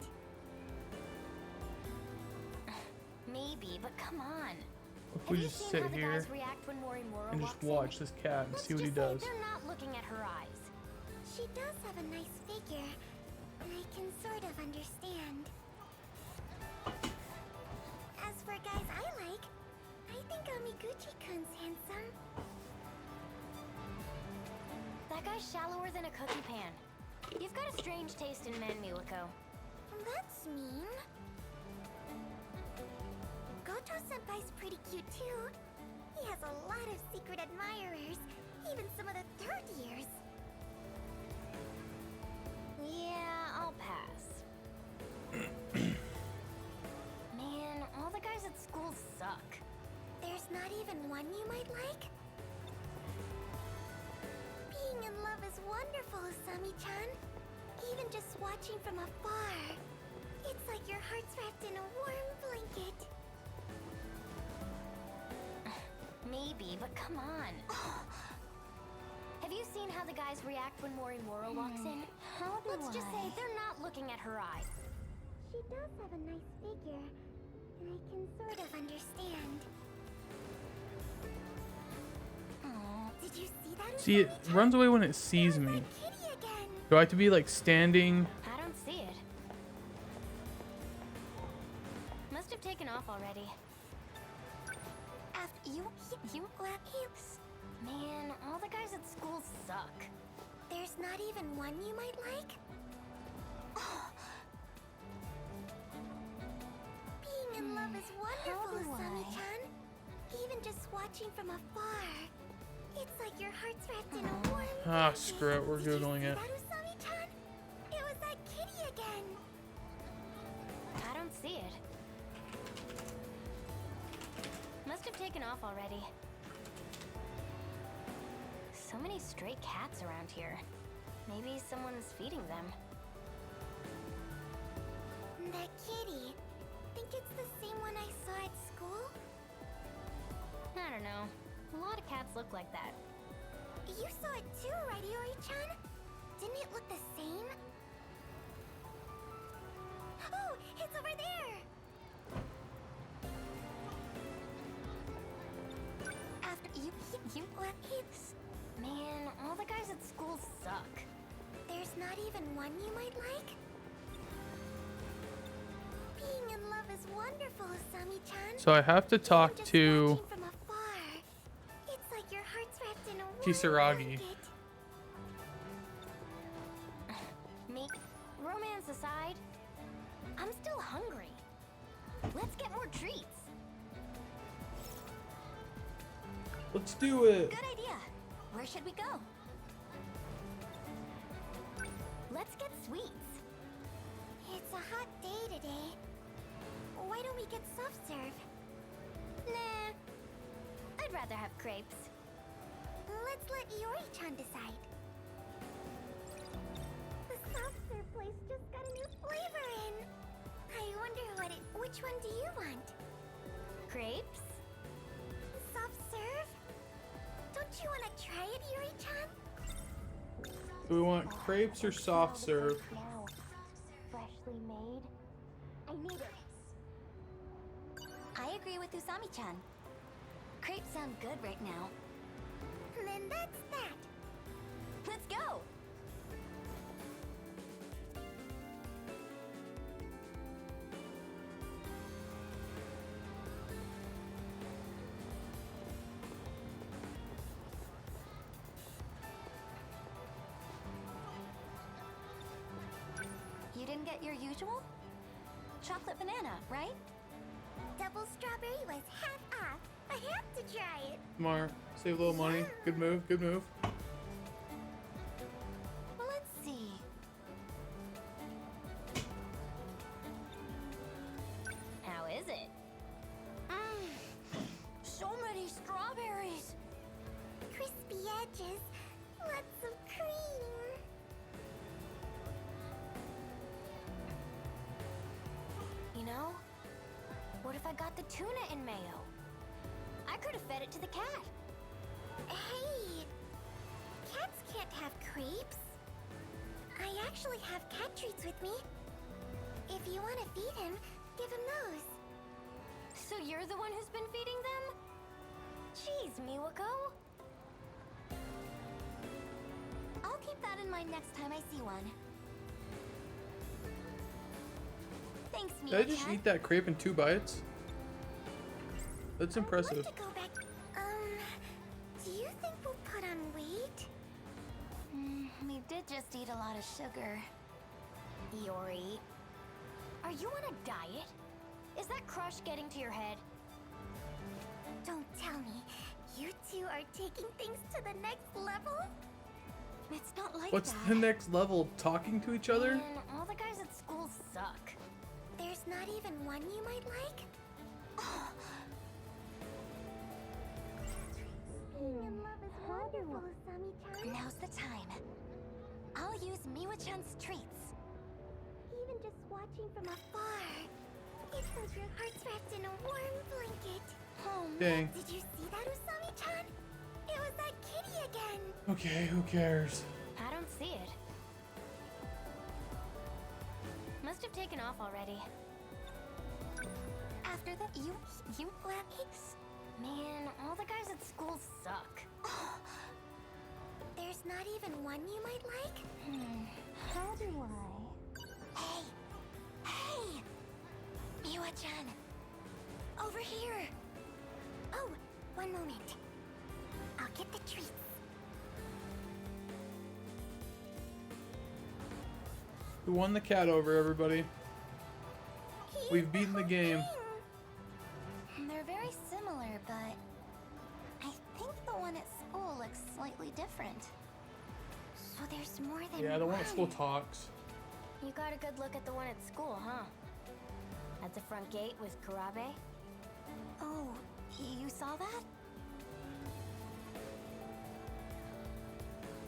Maybe, but come on.
What if
Have
we
you
just
seen
sit
how the
here
guys react when Morimura
and just
walks in?
watch this cat and
Let's
see what he
just say
does?
they're not looking at her eyes.
She does have a nice figure. I can sort of understand. As for guys I like, I think Amiguchi-kun's handsome.
That guy's shallower than a cookie pan. You've got a strange taste in men, Miwako.
That's mean. Goto-senpai's pretty cute too. He has a lot of secret admirers, even some of the third years.
Yeah, I'll pass. Man, all the guys at school suck.
There's not even one you might like? Being in love is wonderful, Usami-chan. Even just watching from afar. It's like your heart's wrapped in a warm blanket.
Maybe, but come on. Have you seen how the guys react when Morimura walks in? Let's just say they're not looking at her eyes.
She does have a nice figure, and I can sort of understand. Did you see that?
See, it
Usami-chan?
runs away when it sees me.
That kitty again.
Do I have to be like standing?
I don't see it. Must have taken off already.
After you
Man, all the guys at school suck.
there's not even one you might like? Being in love is wonderful, Usami-chan. Even just watching from afar. It's like your heart's wrapped in a warm
Ah,
blanket.
screw it. We're
Did you
Googling
see
it.
that, Usami-chan? It was that kitty again.
I don't see it. Must have taken off already. So many stray cats around here. Maybe someone's feeding them.
That kitty. Think it's the same one I saw at school?
I don't know. A lot of cats look like that.
You saw it too, right, Iori-chan? Didn't it look the same? Oh, it's over there! After you
Man, all the guys at school suck.
there's not even one you might like? Being in love is wonderful, Usami-chan.
So I have to talk
Just
to
watching from afar. It's like your heart's wrapped in a warm
Kisaragi.
blanket.
Me? Romance aside, I'm still hungry. Let's get more treats.
Let's do it.
Good idea. Where should we go? Let's get sweets.
It's a hot day today. Why don't we get soft serve?
Nah. I'd rather have crepes.
Let's let Yori-chan decide. The soft serve place just got a new flavor in. I wonder which one do you want?
Crepes?
Soft serve? Don't you want to try it, Yuri-chan?
Do we want crepes or soft serve?
Now, freshly made. I need it. I agree with Usami-chan. Crepes sound good right now.
Then that's that.
Let's go! You didn't get your usual? Chocolate banana, right?
Double strawberry was half off. I have to try it.
Smart. Save a little money. Good move. Good move.
Well, let's see. How is it? So many strawberries.
Crispy edges. Lots of cream.
You know, what if I got the tuna in mayo? I could have fed it to the cat.
Hey, cats can't have crepes. I actually have cat treats with me. If you want to feed him, give him those.
So you're the one who's been feeding them? Jeez, Miwako.
I'll keep that in mind next time I see one. Thanks, Mia.
Did I just eat that crepe in 2 bites? That's impressive.
I'd love to go back. Do you think we'll put on weight?
We did just eat a lot of sugar. Iori, are you on a diet? Is that crush getting to your head?
Don't tell me. You two are taking things to the next level?
It's not like
What's
that.
the next level? Talking to each other?
Man, all the guys at school suck.
There's not even one you might like? Being in love is wonderful, Usami-chan.
Now's the time. I'll use Miwa-chan's treats.
Even just watching from afar, it's like your heart's wrapped in a warm blanket.
Oh,
Dang.
Did you see that, Usami-chan? It was that kitty again.
Okay, who cares?
I don't see it. Must have taken off already.
After the you
Man, all the guys at school suck.
there's not even one you might like?
How do I?
Hey! Miwa-chan! Over here! Oh, one moment. I'll get the treats.
Who won the cat over, everybody? We've beaten the game.
They're very similar, but I think the one at school looks slightly different.
So there's more than
Yeah, the one at school talks.
You got a good look at the one at school, huh? At the front gate with Karabe?
Oh, you saw that?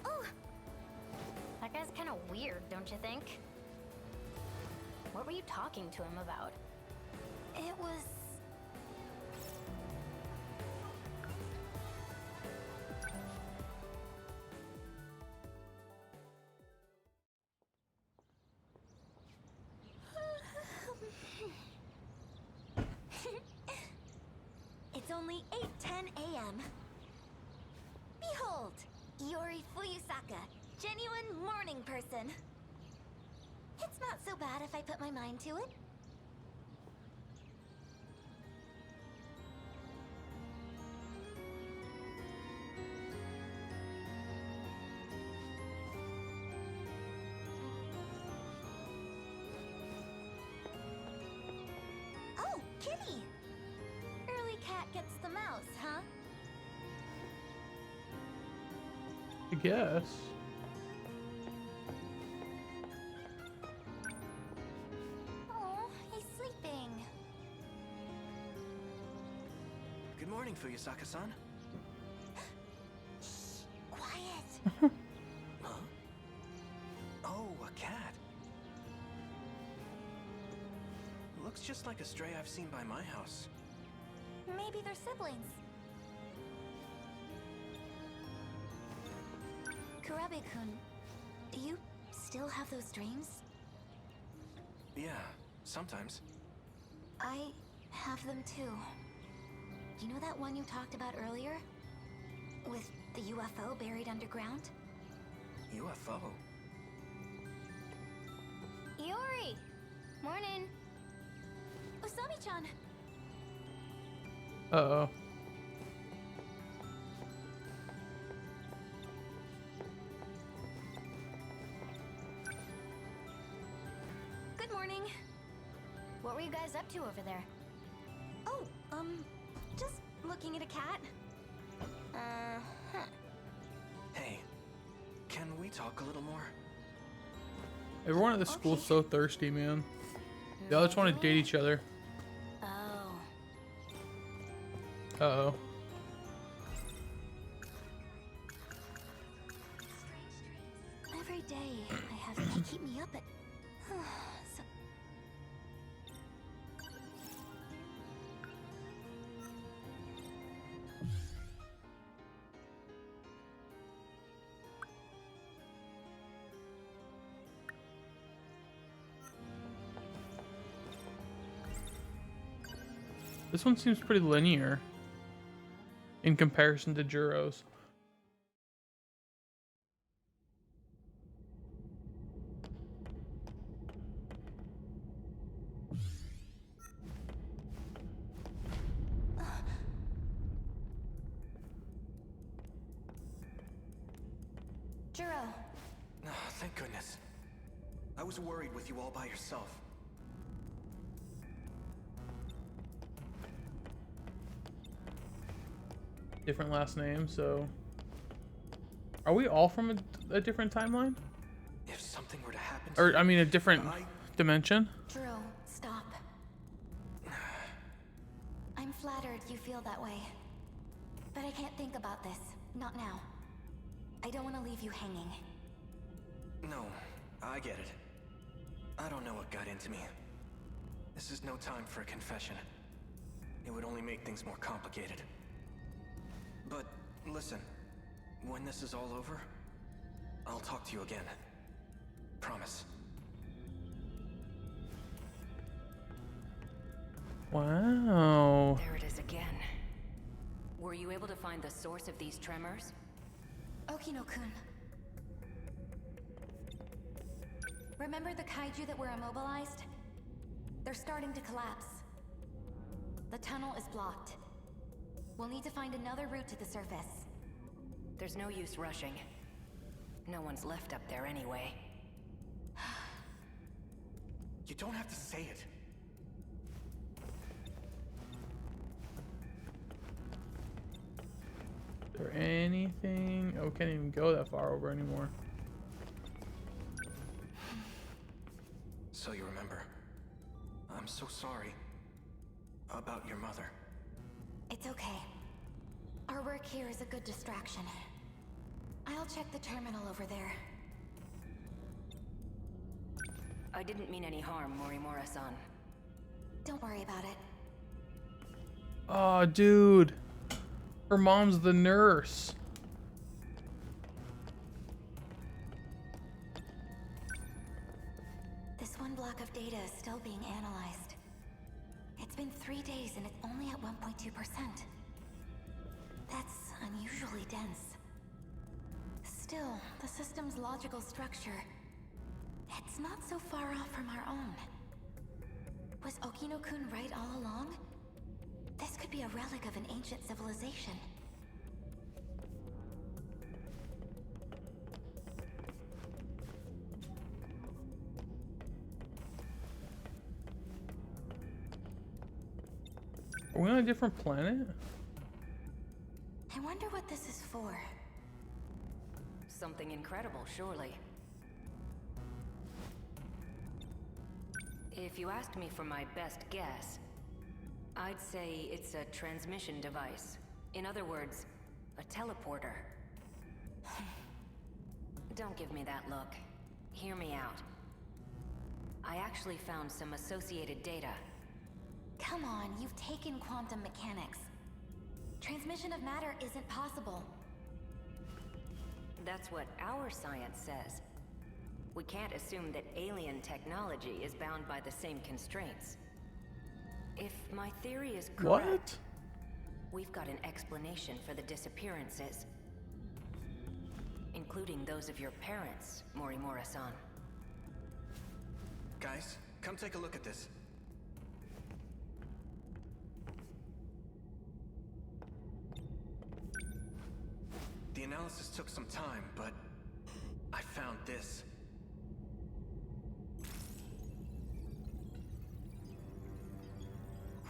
Oh,
That guy's kind of weird, don't you think? What were you talking to him about?
it was...
It's only 8:10 a.m. Behold, Iori Fuyusaka, genuine morning person. It's not so bad if I put my mind to it. against the mouse, huh?
I guess.
Oh, he's sleeping.
Good morning, Fuyusaka-san.
Shh, quiet.
Huh? Oh, a cat. Looks just like a stray I've seen by my house.
Maybe they're siblings. Kurabe-kun, you still have those dreams?
Yeah, sometimes.
I have them too. You know that one you talked about earlier? With the UFO buried underground?
UFO?
Iori! Morning! Usami-chan!
Uh-oh.
Good morning. What were you guys up to over there? Oh, just looking at a cat. Huh.
Hey, can we talk a little more?
Everyone at the school's
Okay.
so thirsty, man. They all just want to date each other.
Oh.
Uh-oh.
Every day I have they keep me up at so
This one seems pretty linear in comparison to Juro's.
Juro.
Oh, thank goodness. I was worried with you all by yourself.
Different last name, so... Are we all from a different timeline?
If something were to happen to
Or, I mean, a different dimension?
Juro, stop. I'm flattered you feel that way. But I can't think about this. Not now. I don't want to leave you hanging.
No, I get it. I don't know what got into me. This is no time for a confession. It would only make things more complicated. But listen, when this is all over, I'll talk to you again. Promise.
Wow.
There it is again. Were you able to find the source of these tremors?
Okino-kun. Remember the kaiju that were immobilized? They're starting to collapse. The tunnel is blocked. We'll need to find another route to the surface.
There's no use rushing. No one's left up there anyway.
You don't have to say it.
Is there anything? Oh, can't even go that far over anymore.
So you remember. I'm so sorry. About your mother.
It's okay. Our work here is a good distraction. I'll check the terminal over there.
I didn't mean any harm, Morimura-san.
Don't worry about it.
Oh, dude. Her mom's the nurse.
This one block of data is still being analyzed. It's been 3 days and it's only at 1.2%. That's unusually dense. Still, the system's logical structure, it's not so far off from our own. Was Okino-kun right all along? This could be a relic of an ancient civilization.
Are we on a different planet?
I wonder what this is for.
Something incredible, surely. If you asked me for my best guess, I'd say it's a transmission device. In other words, a teleporter. Don't give me that look. Hear me out. I actually found some associated data.
Come on, you've taken quantum mechanics. Transmission of matter isn't possible.
That's what our science says. We can't assume that alien technology is bound by the same constraints. If my theory is correct,
What?
we've got an explanation for the disappearances. Including those of your parents, Morimura-san.
Guys, come take a look at this. The analysis took some time, but I found this.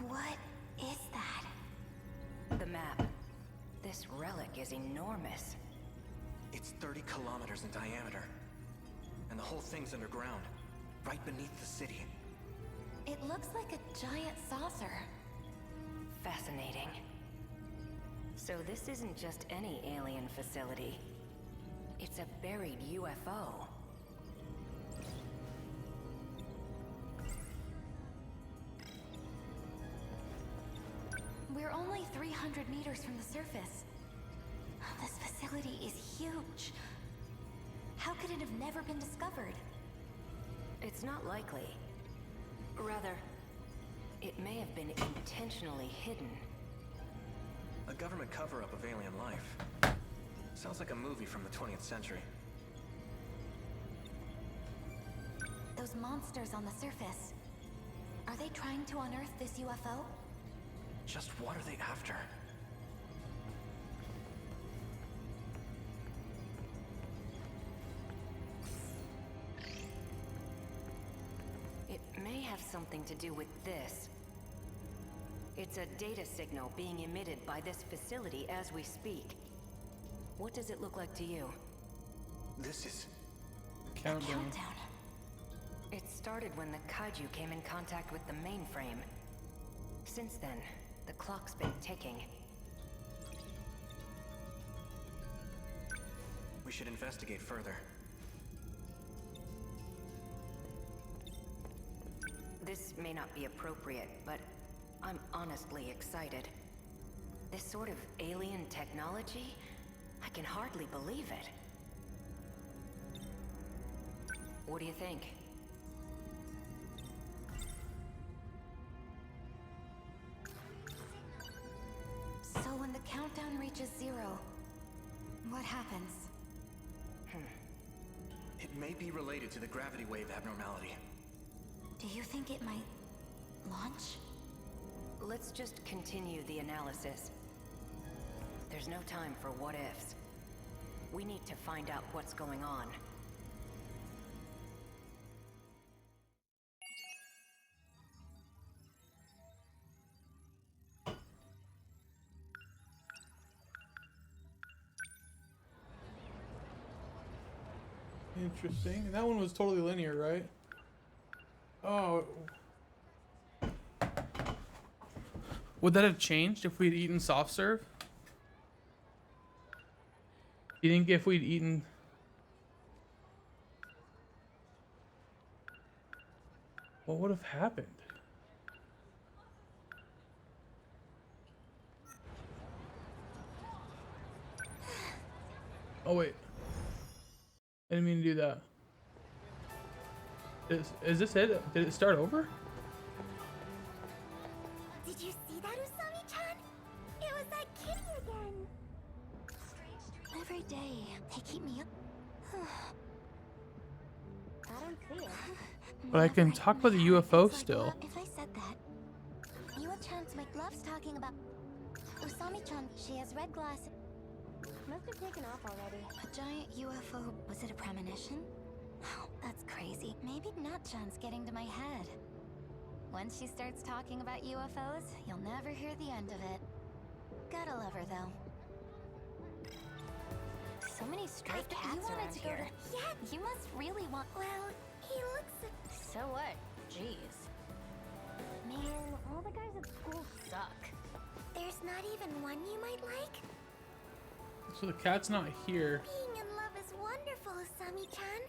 What is that?
The map. This relic is enormous.
It's 30 kilometers in diameter. And the whole thing's underground, right beneath the city.
It looks like a giant saucer.
Fascinating. So this isn't just any alien facility. It's a buried UFO.
We're only 300 meters from the surface. This facility is huge. How could it have never been discovered?
It's not likely. Rather, it may have been intentionally hidden.
A government cover-up of alien life. Sounds like a movie from the 20th century.
Those monsters on the surface. Are they trying to unearth this UFO?
Just what are they after?
It may have something to do with this. It's a data signal being emitted by this facility as we speak. What does it look like to you?
This is...
Countdown.
It started when the kaiju came in contact with the mainframe. Since then, the clock's been ticking.
We should investigate further.
This may not be appropriate, but I'm honestly excited. This sort of alien technology, I can hardly believe it. What do you think?
So when the countdown reaches 0, what happens?
It may be related to the gravity wave abnormality.
Do you think it might launch?
Let's just continue the analysis. There's no time for what-ifs. We need to find out what's going on.
Interesting. And that one was totally linear, right? Oh. Would that have changed if we'd eaten soft serve? You think if we'd eaten... What would have happened? Oh wait. I didn't mean to do that. Is this it? Did it start over?
Did you see that, Usami-chan? It was that kitty again.
Every day, they keep me up.
I don't see it.
But I can talk about the UFO still.
If I said that, Yua-chan's my loves talking about Usami-chan. She has red glasses. Must have taken off already.
A giant UFO. Was it a premonition? Oh, that's crazy. Maybe Nat-chan's getting to my head. Once she starts talking about UFOs, you'll never hear the end of it. Gotta love her, though. So many stray cats around here.
Yeah,
You must really want...
well, he looks...
So what? Jeez.
Man, all the guys at school
Suck.
There's not even one you might like?
So the cat's not here.
Being in love is wonderful, Usami-chan.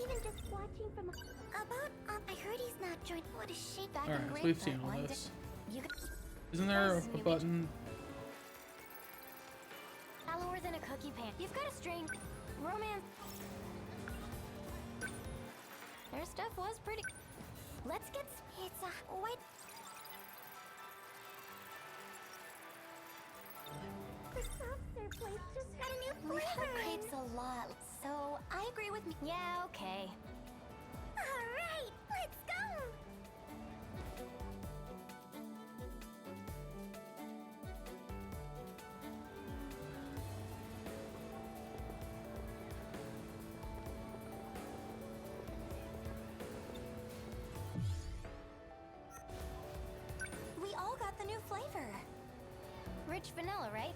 Even just watching from about, I heard he's not joined. What a shame.
Back
Alright,
in
so
grade
we've seen
point,
all
one
this.
You could...
Isn't there
Yes,
a
new
button?
Shallower than a cookie pan. You've got a string. Romance. Their stuff was pretty... Let's get...
It's a white... The soft serve place just got a new
We
flavor.
have crepes a lot, so I agree with me. Yeah, okay.
All right, let's go.
We all got the new flavor. Rich vanilla, right?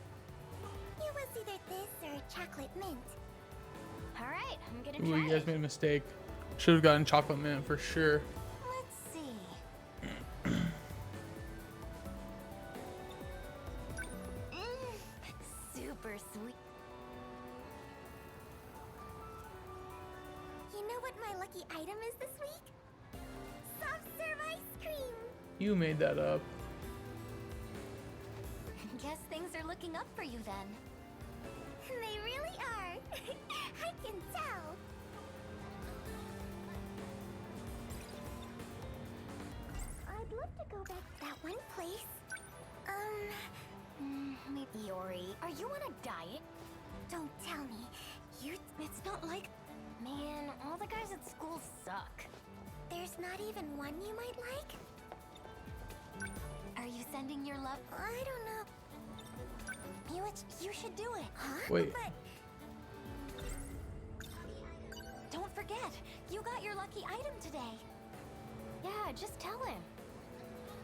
It was either this or chocolate mint.
All right, I'm gonna
Ooh,
try
you guys
it.
made a mistake. Should have gotten chocolate mint for sure.
Let's see. Super sweet.
You know what my lucky item is this week? Soft serve ice cream.
You made that up.
Guess things are looking up for you then.
They really are. I can tell. I'd love to go back to that one place.
Maybe Yori, are you on a diet?
Don't tell me.
It's not like... Man, all the guys at school suck.
There's not even one you might like?
Are you sending your love?
I don't know.
You should do it.
Huh?
Wait.
But
Don't forget, you got your lucky item today. Yeah, just tell him.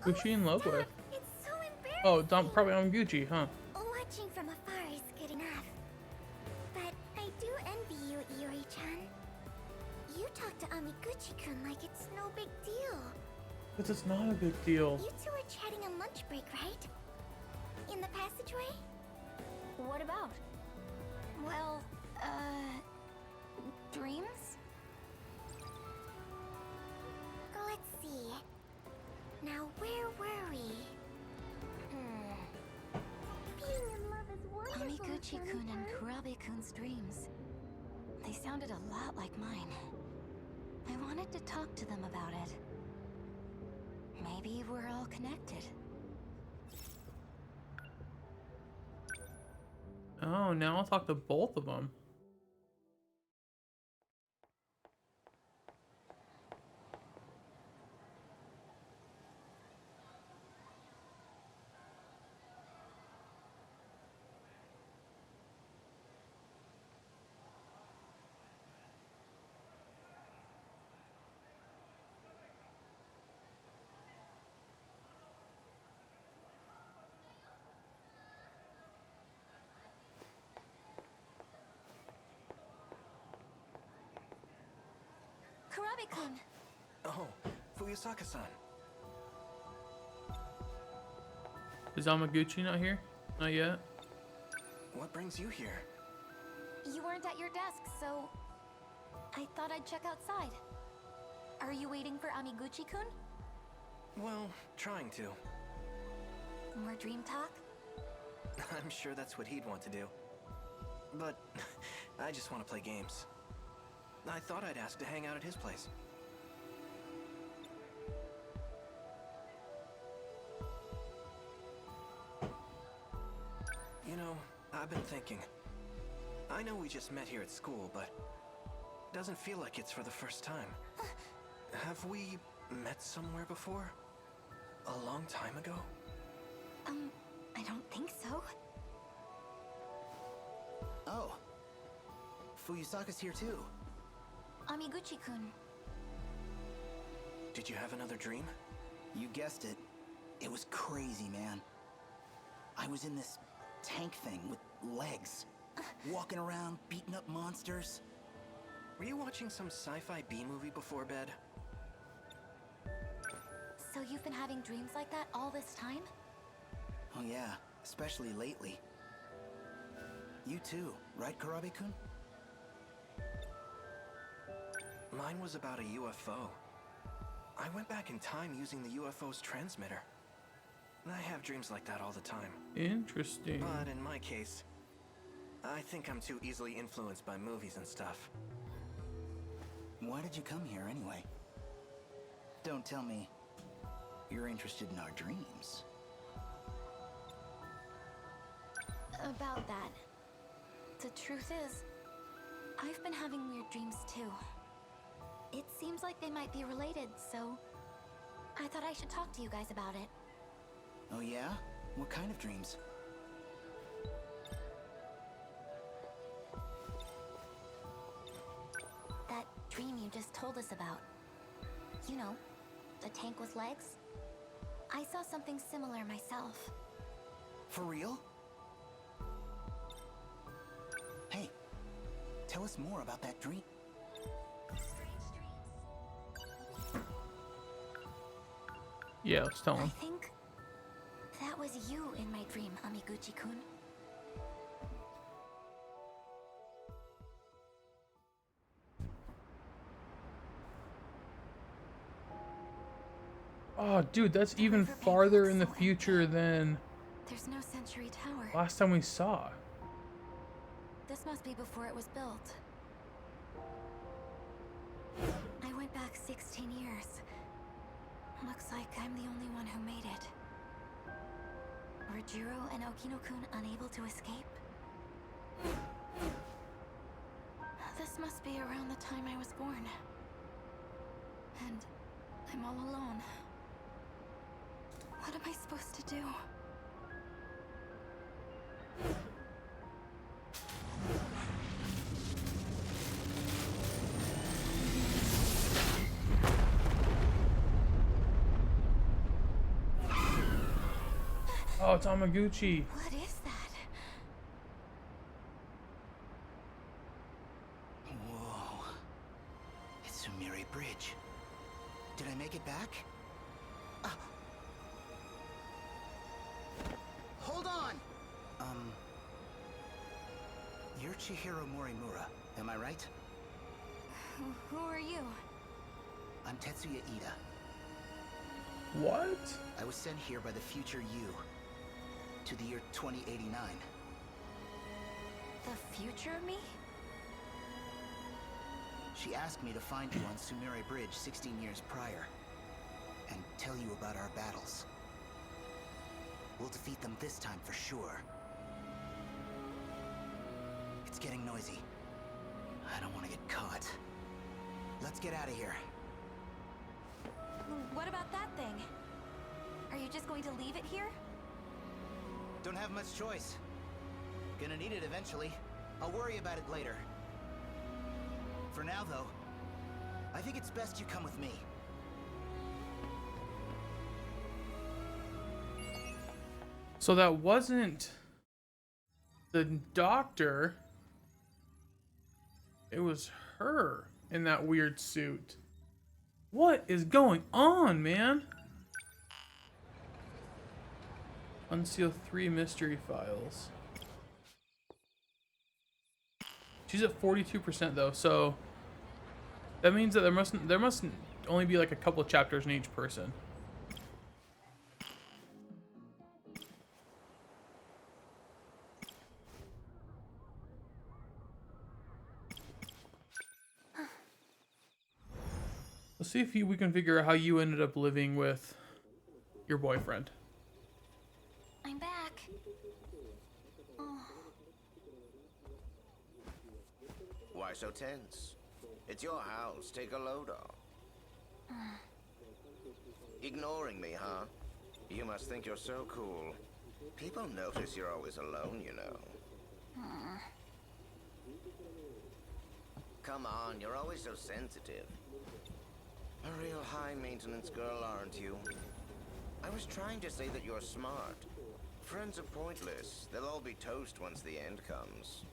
Who's she in love
stop.
with?
It's so embarrassing.
Oh, probably on Gucci, huh?
Watching from afar is good enough. But I do envy you, Iori-chan. You talk to Amiguchi-kun like it's no big deal.
But it's not a big deal.
You two are chatting on lunch break, right? In the passageway?
What about? Well, dreams?
Let's see. Now, where were we? Being in love is wonderful.
Amiguchi-kun and
Usami-chan.
Kurabe-kun's dreams. They sounded a lot like mine. I wanted to talk to them about it. Maybe we're all connected.
Oh, now I'll talk to both of them.
Kurabe-kun!
Oh, Fuyusaka-san.
Is Amaguchi not here? Not yet?
What brings you here?
You weren't at your desk, so... I thought I'd check outside. Are you waiting for Amiguchi-kun?
Well, trying to.
More dream talk?
I'm sure that's what he'd want to do. But I just want to play games. I thought I'd ask to hang out at his place. You know, I've been thinking. I know we just met here at school, but it doesn't feel like it's for the first time. Have we met somewhere before? A long time ago?
I don't think so.
Oh. Fuyusaka's here too.
Amiguchi-kun.
Did you have another dream?
You guessed it. It was crazy, man. I was in this tank thing with legs, walking around, beating up monsters.
Were you watching some sci-fi B-movie before bed?
So you've been having dreams like that all this time?
Oh yeah, especially lately. You too, right, Karabe-kun?
Mine was about a UFO. I went back in time using the UFO's transmitter. I have dreams like that all the time.
Interesting.
But in my case, I think I'm too easily influenced by movies and stuff.
Why did you come here anyway? Don't tell me you're interested in our dreams.
About that. The truth is, I've been having weird dreams too. It seems like they might be related, so I thought I should talk to you guys about it.
Oh yeah? What kind of dreams?
That dream you just told us about. You know, the tank with legs? I saw something similar myself.
For real? Hey, tell us more about that dream.
Yeah, let's tell him.
I think that was you in my dream, Amiguchi-kun.
Oh, dude, that's even farther in the future than
There's no Century Tower.
last time we saw.
This must be before it was built. I went back 16 years. Looks like I'm the only one who made it. Were Jiro and Okino-kun unable to escape? This must be around the time I was born. And I'm all alone. What am I supposed to do?
Oh, it's Amaguchi.
What is that?
Whoa. It's Sumire Bridge. Did I make it back? Ah. Hold on! You're Chihiro Morimura, am I right?
Who are you?
I'm Tetsuya Ida.
What?
I was sent here by the future you. To the year 2089.
The future me?
She asked me to find you on Sumire Bridge 16 years prior. And tell you about our battles. We'll defeat them this time for sure. It's getting noisy. I don't want to get caught. Let's get out of here.
What about that thing? Are you just going to leave it here?
Don't have much choice. Gonna need it eventually. I'll worry about it later. For now, though, I think it's best you come with me.
So that wasn't the doctor. It was her in that weird suit. What is going on, man? Unseal 3 mystery files. She's at 42% though, so that means that there must only be like a couple of chapters in each person. Let's see if we can figure out how you ended up living with your boyfriend.
I'm back. Oh.
Why so tense? It's your house. Take a load off. Ignoring me, huh? You must think you're so cool. People notice you're always alone, you know. Come on, you're always so sensitive. A real high-maintenance girl, aren't you? I was trying to say that you're smart. Friends are pointless. They'll all be toast once the end comes.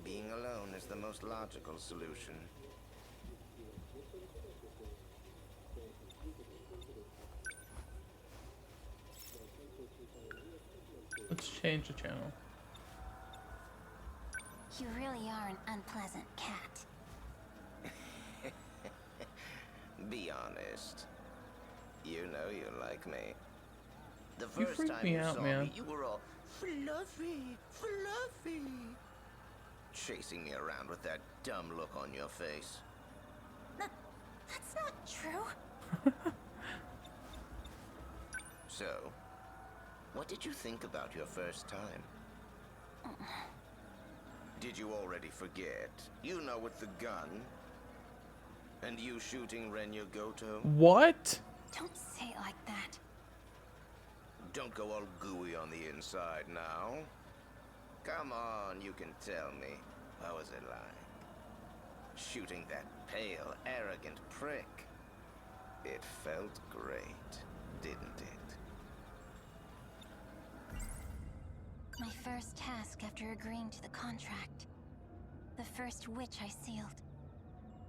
Being alone is the most logical solution.
Let's change the channel.
You really are an unpleasant cat.
Be honest. You know you like me. The
You
first
freak
time
me
you
out,
saw
man.
me, you were all fluffy, fluffy. Chasing me around with that dumb look on your face.
That's not true.
So, what did you think about your first time? Did you already forget? You know, with the gun. And you shooting Renya Goto?
What?
Don't say it like that.
Don't go all gooey on the inside now. Come on, you can tell me. How was it like? Shooting that pale, arrogant prick. It felt great, didn't it?
My first task after agreeing to the contract. The first witch I sealed.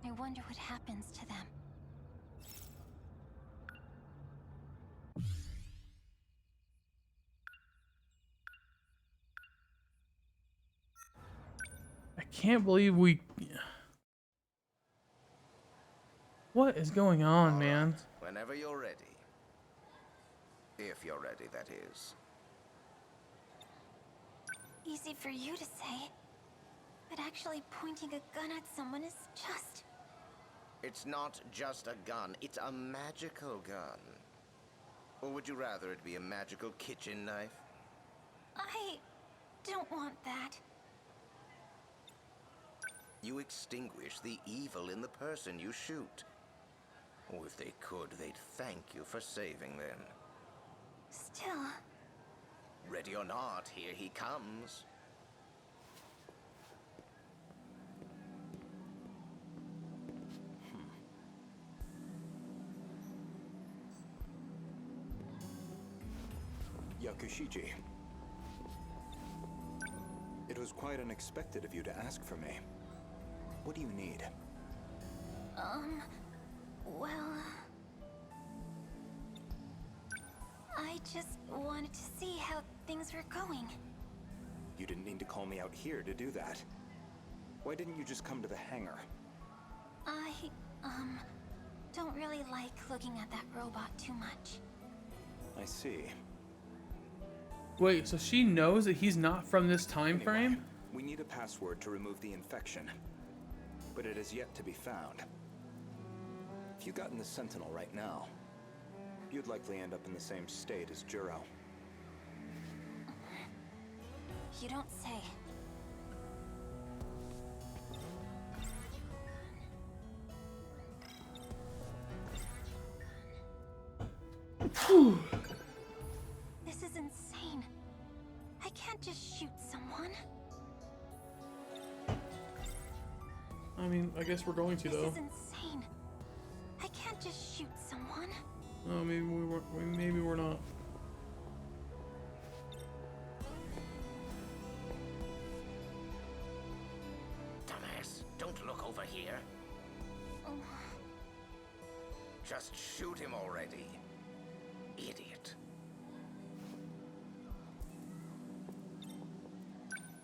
I wonder what happens to them.
I can't believe we... What is going on, man?
Right, whenever you're ready. If you're ready, that is.
Easy for you to say. But actually pointing a gun at someone is just...
It's not just a gun, it's a magical gun. Or would you rather it be a magical kitchen knife?
I don't want that.
You extinguish the evil in the person you shoot. Or if they could, they'd thank you for saving them.
Still...
Ready or not, here he comes.
Yakushiji. It was quite unexpected of you to ask for me. What do you need?
Well... I just wanted to see how things were going.
You didn't need to call me out here to do that. Why didn't you just come to the hangar?
I, don't really like looking at that robot too much.
I see.
Wait, so she knows that he's not from this time
Anyway,
frame?
we need a password to remove the infection, but it is yet to be found. If you got in the Sentinel right now, you'd likely end up in the same state as Juro.
You don't say. This is insane. I can't just shoot someone.
I mean, I guess we're going to,
This
though.
is insane. I can't just shoot someone.
Oh, maybe we're not.
Dumbass, don't look over here. Just shoot him already. Idiot.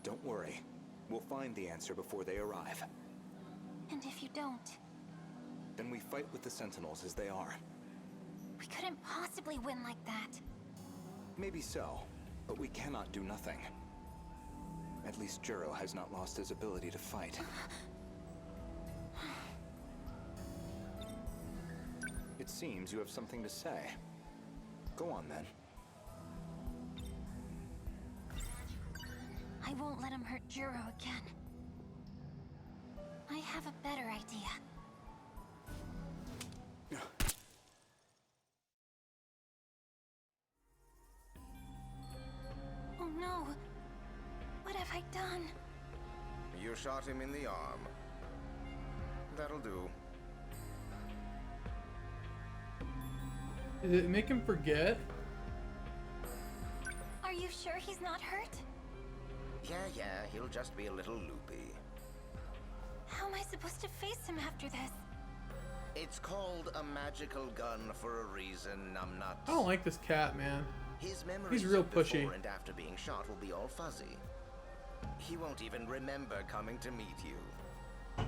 Don't worry. We'll find the answer before they arrive.
And if you don't,
Then we fight with the Sentinels as they are.
we couldn't possibly win like that.
Maybe so, but we cannot do nothing. At least Juro has not lost his ability to fight. It seems you have something to say. Go on then.
I won't let him hurt Juro again. I have a better idea. Oh no! What have I done?
You shot him in the arm. That'll do.
Did it make him forget?
Are you sure he's not hurt?
Yeah, he'll just be a little loopy.
How am I supposed to face him after this?
It's called a magical gun for a reason, numbnuts.
I don't like this cat, man.
His memories
He's real
of
pushy.
before and after being shot will be all fuzzy. He won't even remember coming to meet you.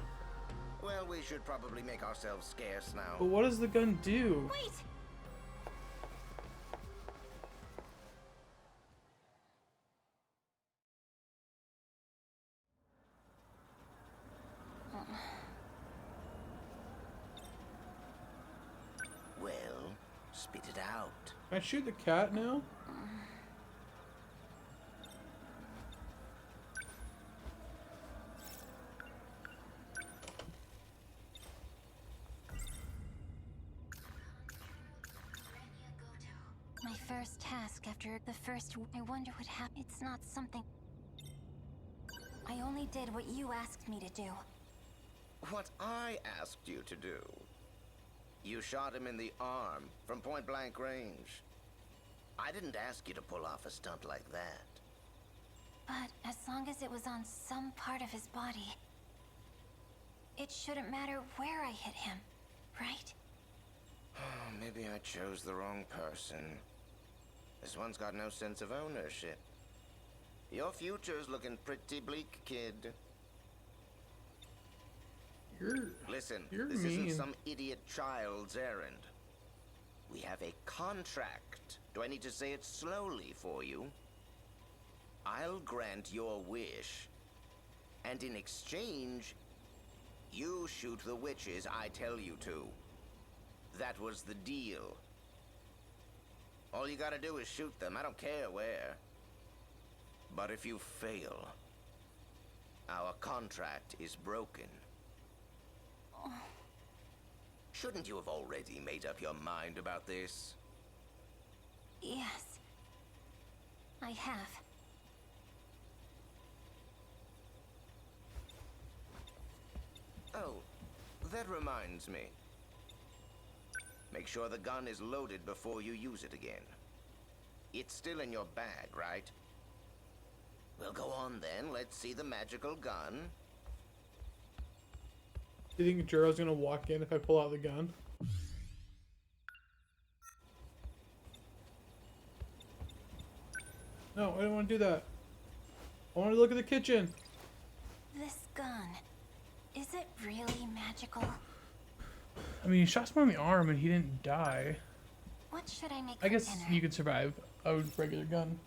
Well, we should probably make ourselves scarce now.
But what does the gun do?
Wait!
Well, spit it out.
Can I shoot the cat now?
My first task after the first... I wonder what happened. It's not something... I only did what you asked me to do.
What I asked you to do. You shot him in the arm from point blank range. I didn't ask you to pull off a stunt like that.
But as long as it was on some part of his body, it shouldn't matter where I hit him, right?
Maybe I chose the wrong person. This one's got no sense of ownership. Your future's looking pretty bleak, kid. Listen, this
mean.
isn't some idiot child's errand. We have a contract. Do I need to say it slowly for you? I'll grant your wish. And in exchange, you shoot the witches I tell you to. That was the deal. All you gotta do is shoot them. I don't care where. But if you fail, our contract is broken. Shouldn't you have already made up your mind about this?
Yes. I have.
Oh, that reminds me. Make sure the gun is loaded before you use it again. It's still in your bag, right? Well, go on then. Let's see the magical gun.
Do you think Juro's gonna walk in if I pull out the gun? No, I don't want to do that. I want to look at the kitchen.
This gun, is it really magical?
I mean, he shot someone in the arm and he didn't die.
What should I make
I
for
guess
dinner?
you could survive a regular gun.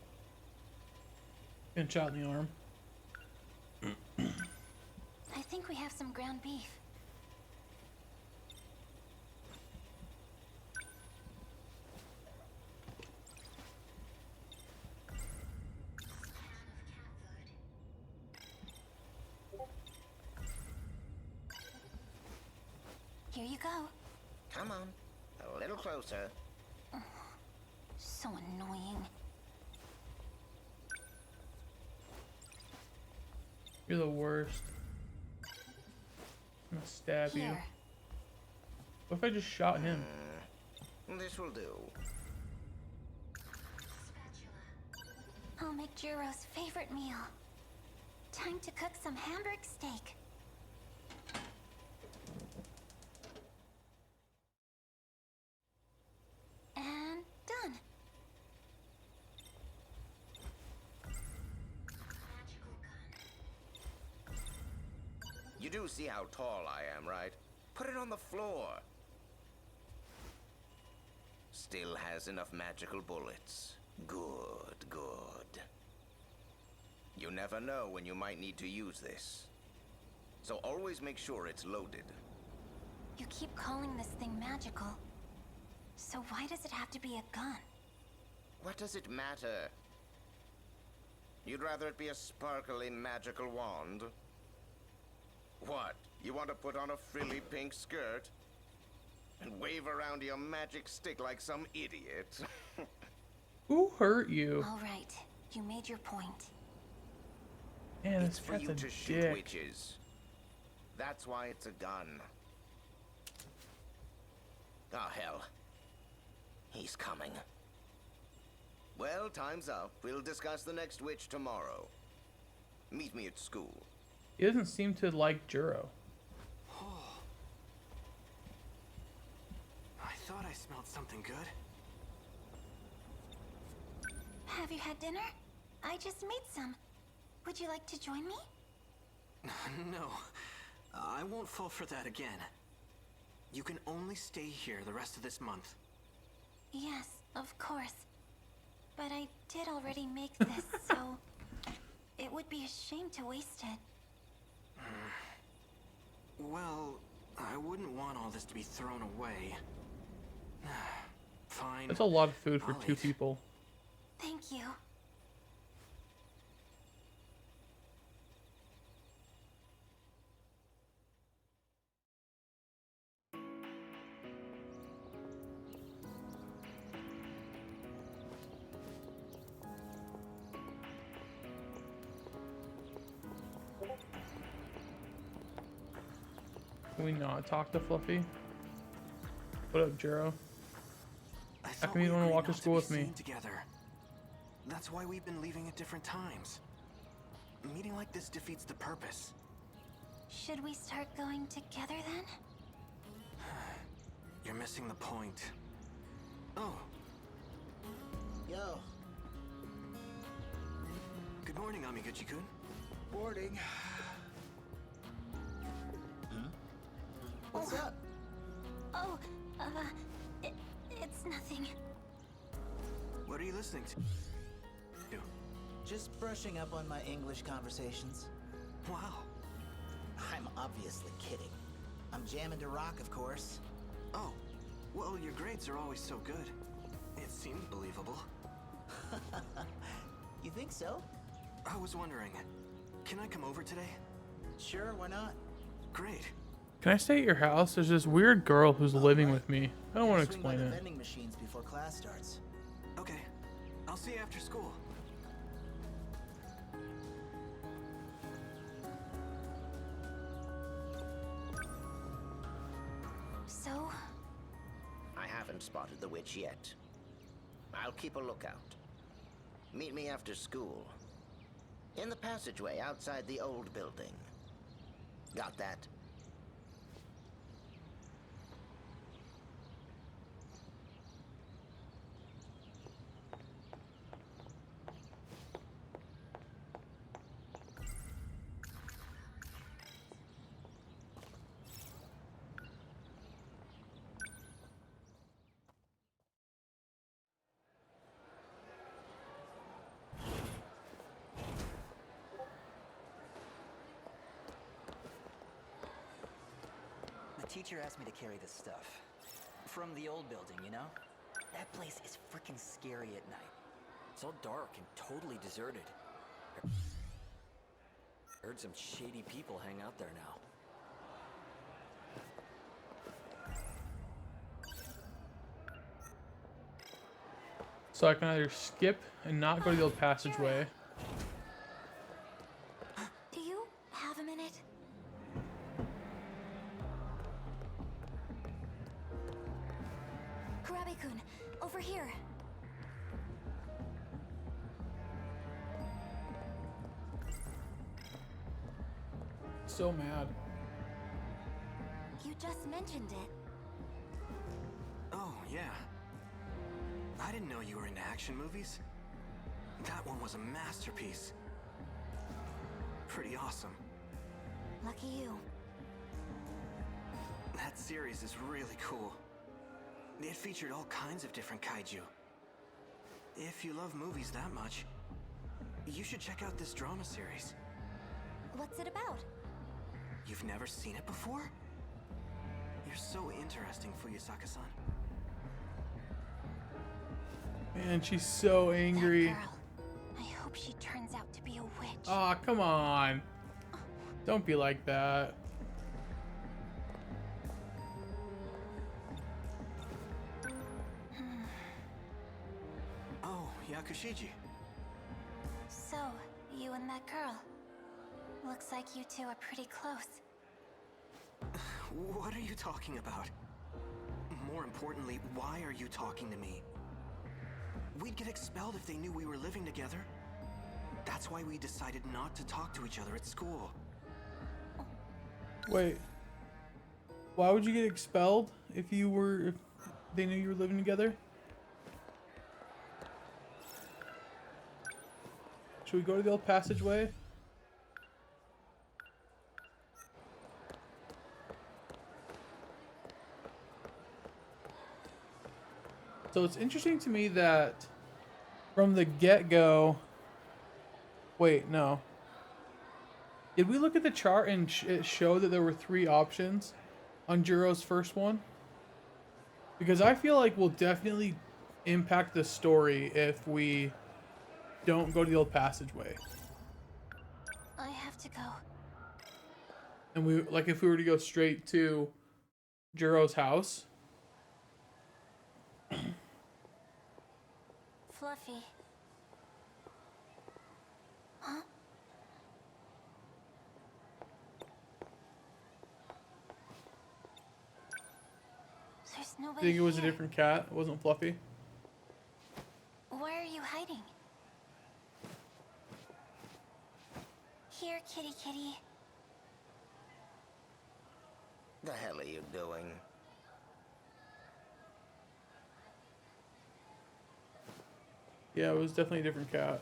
And shot in the arm.
I think we have some ground beef. Here you go.
Come on. A little closer.
So annoying.
You're the worst. I'm gonna stab you.
Here.
What if I just shot him?
This will do.
I'll make Juro's favorite meal. Time to cook some hamburg steak. And done.
You do see how tall I am, right? Put it on the floor. Still has enough magical bullets. Good, good. You never know when you might need to use this. So always make sure it's loaded.
You keep calling this thing magical. So why does it have to be a gun?
What does it matter? You'd rather it be a sparkly magical wand? What? You want to put on a frilly pink skirt? And wave around your magic stick like some idiot?
Who hurt you?
All right, you made your point.
Man,
It's
this
for
cat's
you
a
to shoot
dick.
witches. That's why it's a gun. Oh, hell. He's coming. Well, time's up. We'll discuss the next witch tomorrow. Meet me at school.
He doesn't seem to like Juro.
Oh. I thought I smelled something good.
Have you had dinner? I just made some. Would you like to join me?
No. I won't fall for that again. You can only stay here the rest of this month.
Yes, of course. But I did already make this, so it would be a shame to waste it.
Well, I wouldn't want all this to be thrown away. Fine.
That's a lot of food for
I'll
2
eat.
people.
Thank you.
Can we not talk to Fluffy? What up, Juro? How come you don't want to walk to school with me?
Together. That's why we've been leaving at different times. Meeting like this defeats the purpose.
Should we start going together then?
You're missing the point. Oh.
Yo.
Good morning, Amiguchi-kun.
Boarding. What's up?
Oh, it's nothing.
What are you listening to?
Just brushing up on my English conversations.
Wow.
I'm obviously kidding. I'm jamming to rock, of course.
Oh, well, your grades are always so good. It seemed believable.
You think so?
I was wondering, can I come over today?
Sure, why not?
Great.
Can I stay at your house? There's this weird girl who's living with me. I don't want to
Swing by
explain
the
it.
vending machines before class starts.
Okay, I'll see you after school.
So?
I haven't spotted the witch yet. I'll keep a lookout. Meet me after school. In the passageway outside the old building. Got that?
The teacher asked me to carry this stuff. From the old building, you know? That place is freaking scary at night. It's all dark and totally deserted. I heard some shady people hang out there now.
So I can either skip and not go to the old passageway.
Do you have a minute? Kurabe-kun, over here.
So mad.
You just mentioned it.
Oh, yeah. I didn't know you were into action movies. That one was a masterpiece. Pretty awesome.
Lucky you.
That series is really cool. It featured all kinds of different kaiju. If you love movies that much, you should check out this drama series.
What's it about?
You've never seen it before? You're so interesting, Fuyusaka-san.
Man, she's so angry.
That girl. I hope she turns out to be a witch.
Aw, come on. Don't be like that.
Oh, Yakushiji.
So, you and that girl. Looks like you two are pretty close.
What are you talking about? more importantly, why are you talking to me? We'd get expelled if they knew we were living together. That's why we decided not to talk to each other at school.
Wait. Why would you get expelled if they knew you were living together? Should we go to the old passageway? So it's interesting to me that from the get-go... Wait, no. Did we look at the chart and it showed that there were 3 options on Juro's first one? Because I feel like we'll definitely impact the story if we don't go to the old passageway.
I have to go.
And we, like, if we were to go straight to Juro's house.
Fluffy. Huh? There's
I
nobody
think it was
here.
a different cat. It wasn't Fluffy.
Why are you hiding? Here, kitty kitty.
The hell are you doing?
Yeah, it was definitely a different cat.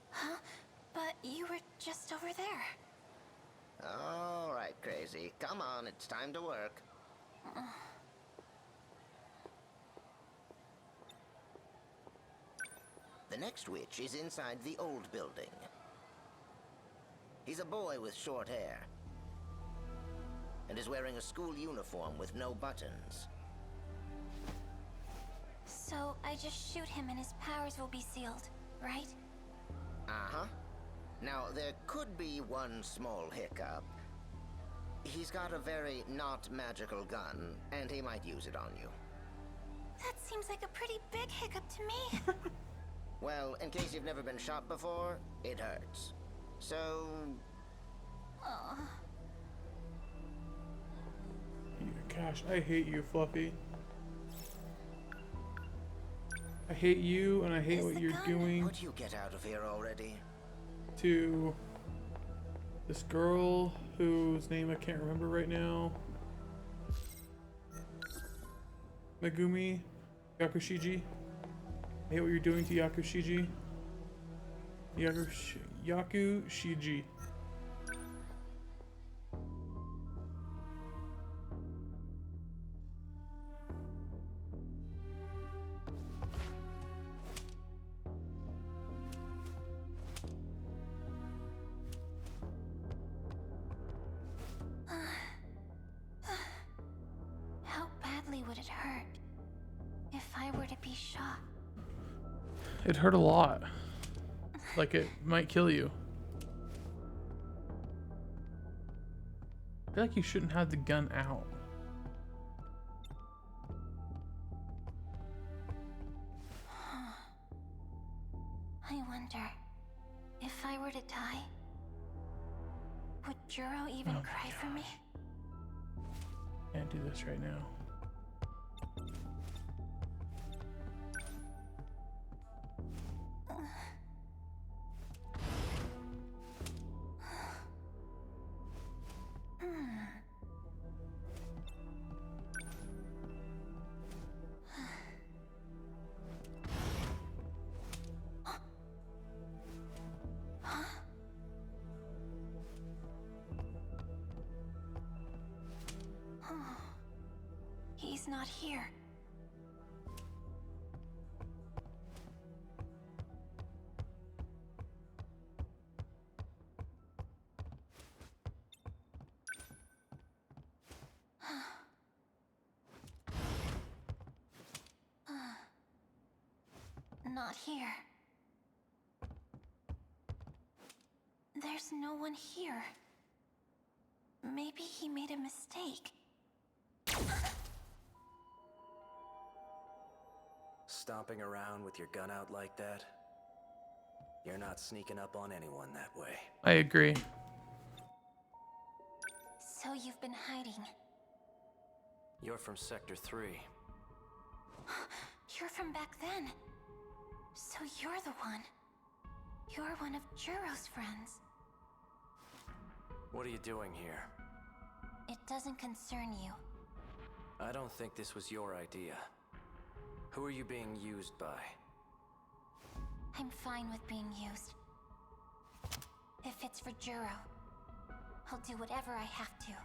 Huh? But you were just over there.
All right, Crazy. Come on, it's time to work. The next witch is inside the old building. He's a boy with short hair. And is wearing a school uniform with no buttons.
So I just shoot him and his powers will be sealed, right?
Uh-huh. Now, there could be one small hiccup. He's got a very not magical gun, and he might use it on you.
That seems like a pretty big hiccup to me.
Well, in case you've never been shot before, it hurts. So...
Gosh, I hate you, Fluffy. I hate you, and I hate what you're doing
Would you get out of here already?
to this girl whose name I can't remember right now. Megumi Yakushiji. I hate what you're doing to Yakushiji. Yakushiji.
How badly would it hurt if I were to be shot?
It hurt a lot. Like it might kill you. I feel like you shouldn't have the gun out.
I wonder, if I were to die, would Juro even cry for me?
Can't do this right now.
He's not here. Not here. There's no one here. Maybe he made a mistake.
Stomping around with your gun out like that?
You're not sneaking up on anyone that way.
I agree.
So you've been hiding.
You're from Sector 3.
You're from back then. So you're the one. You're one of Juro's friends.
What are you doing here?
It doesn't concern you.
I don't think this was your idea. Who are you being used by?
I'm fine with being used. If it's for Juro, I'll do whatever I have to.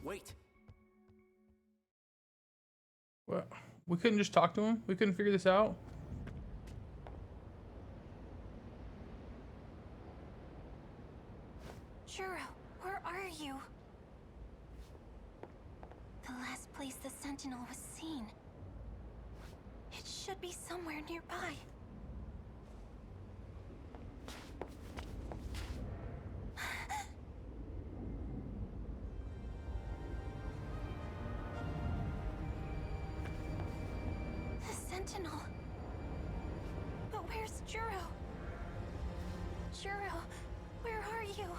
Wait!
What? We couldn't just talk to him? We couldn't figure this out?
Juro, where are you? The last place the Sentinel was seen. It should be somewhere nearby. The Sentinel. But where's Juro? Juro, where are you?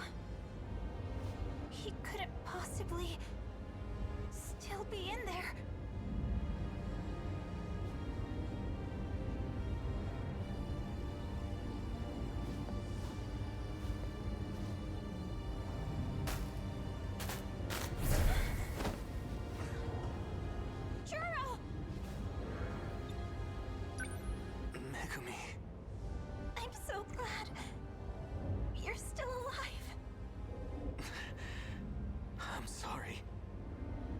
He couldn't possibly still be in there. Juro!
Megumi.
I'm so glad you're still alive.
I'm sorry.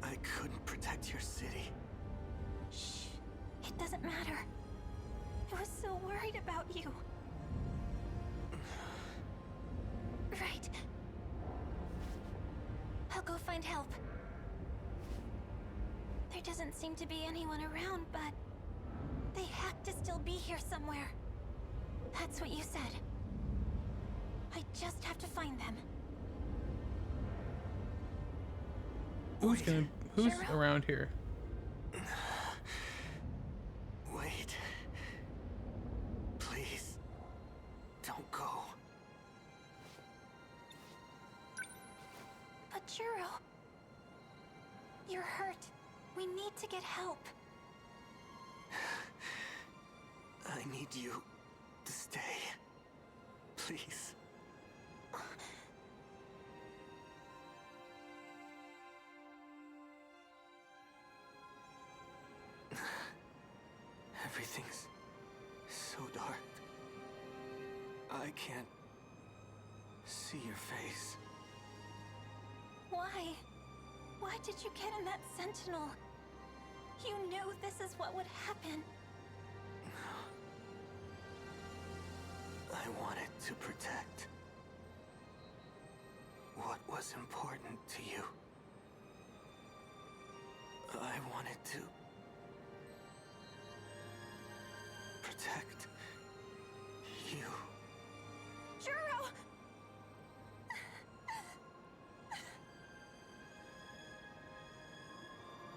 I couldn't protect your city.
Shh. It doesn't matter. I was so worried about you. Right. I'll go find help. There doesn't seem to be anyone around, but they have to still be here somewhere. That's what you said. I just have to find them.
Who's
Juro?
around here?
Wait. Please. Don't go.
But Juro, you're hurt. We need to get help.
I need you to stay. Please. Everything's so dark. I can't see your face.
Why? Why did you get in that Sentinel? You knew this is what would happen.
I wanted to protect what was important to you. I wanted to protect you.
Juro!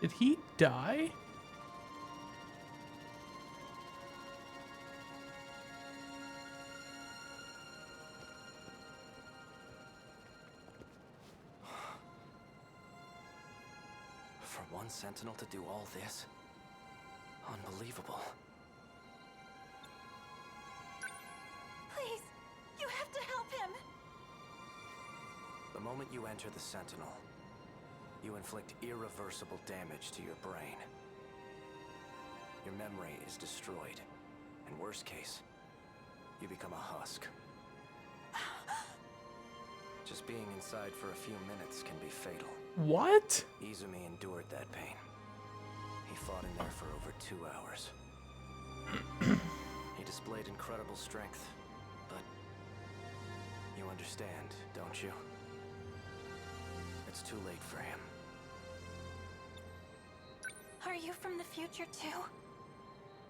Did he die?
For one Sentinel to do all this? Unbelievable.
Please, you have to help him.
The moment you enter the Sentinel, you inflict irreversible damage to your brain. Your memory is destroyed. In worst case, you become a husk. Just being inside for a few minutes can be fatal.
What?
Izumi endured that pain. He fought in there for over 2 hours. He displayed incredible strength, but you understand, don't you? It's too late for him.
Are you from the future too?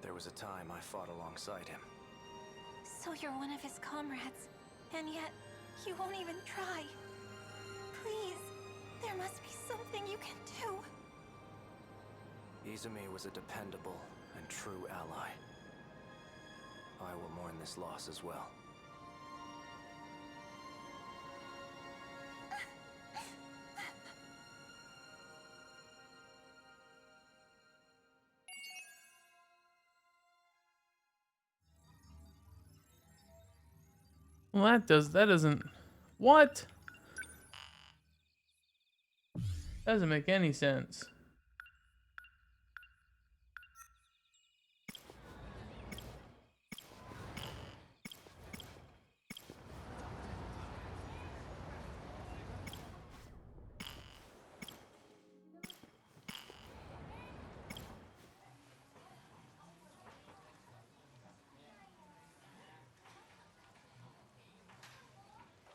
There was a time I fought alongside him.
So you're one of his comrades, and yet you won't even try. Please, there must be something you can do.
Izumi was a dependable and true ally. I will mourn this loss as well.
Well, that doesn't. What? Doesn't make any sense.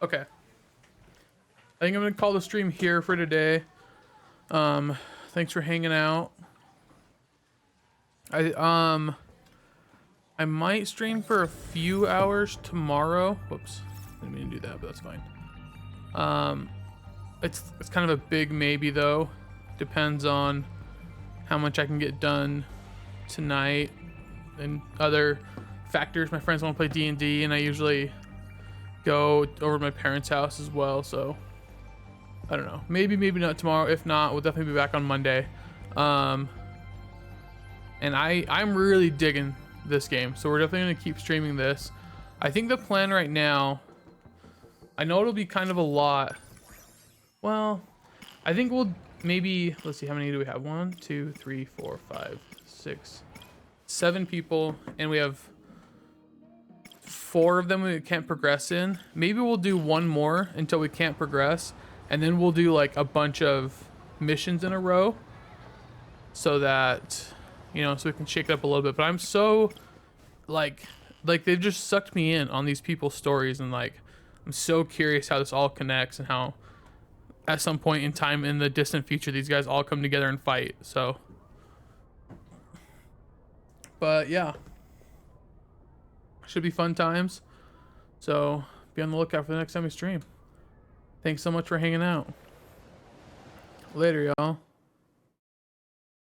Okay. I think I'm gonna call the stream here for today. Thanks for hanging out. I might stream for a few hours tomorrow. Whoops, didn't mean to do that, but that's fine. It's kind of a big maybe though. Depends on how much I can get done tonight and other factors. My friends want to play D&D, and I usually go over to my parents' house as well, so I don't know. Maybe not tomorrow. If not, we'll definitely be back on Monday. And I'm really digging this game, so we're definitely gonna keep streaming this. I think the plan right now, I know it'll be kind of a lot. Well, I think we'll maybe, let's see, how many do we have? 1, 2, 3, 4, 5, 6, 7 people, and we have 4 of them we can't progress in. Maybe we'll do one more until we can't progress, and then we'll do like a bunch of missions in a row so that, you know, so we can shake it up a little bit. But I'm so like they've just sucked me in on these people's stories, and like I'm so curious how this all connects and how at some point in time in the distant future these guys all come together and fight. So, but yeah, should be fun times. So be on the lookout for the next time we stream. Thanks so much for hanging out. Later, y'all.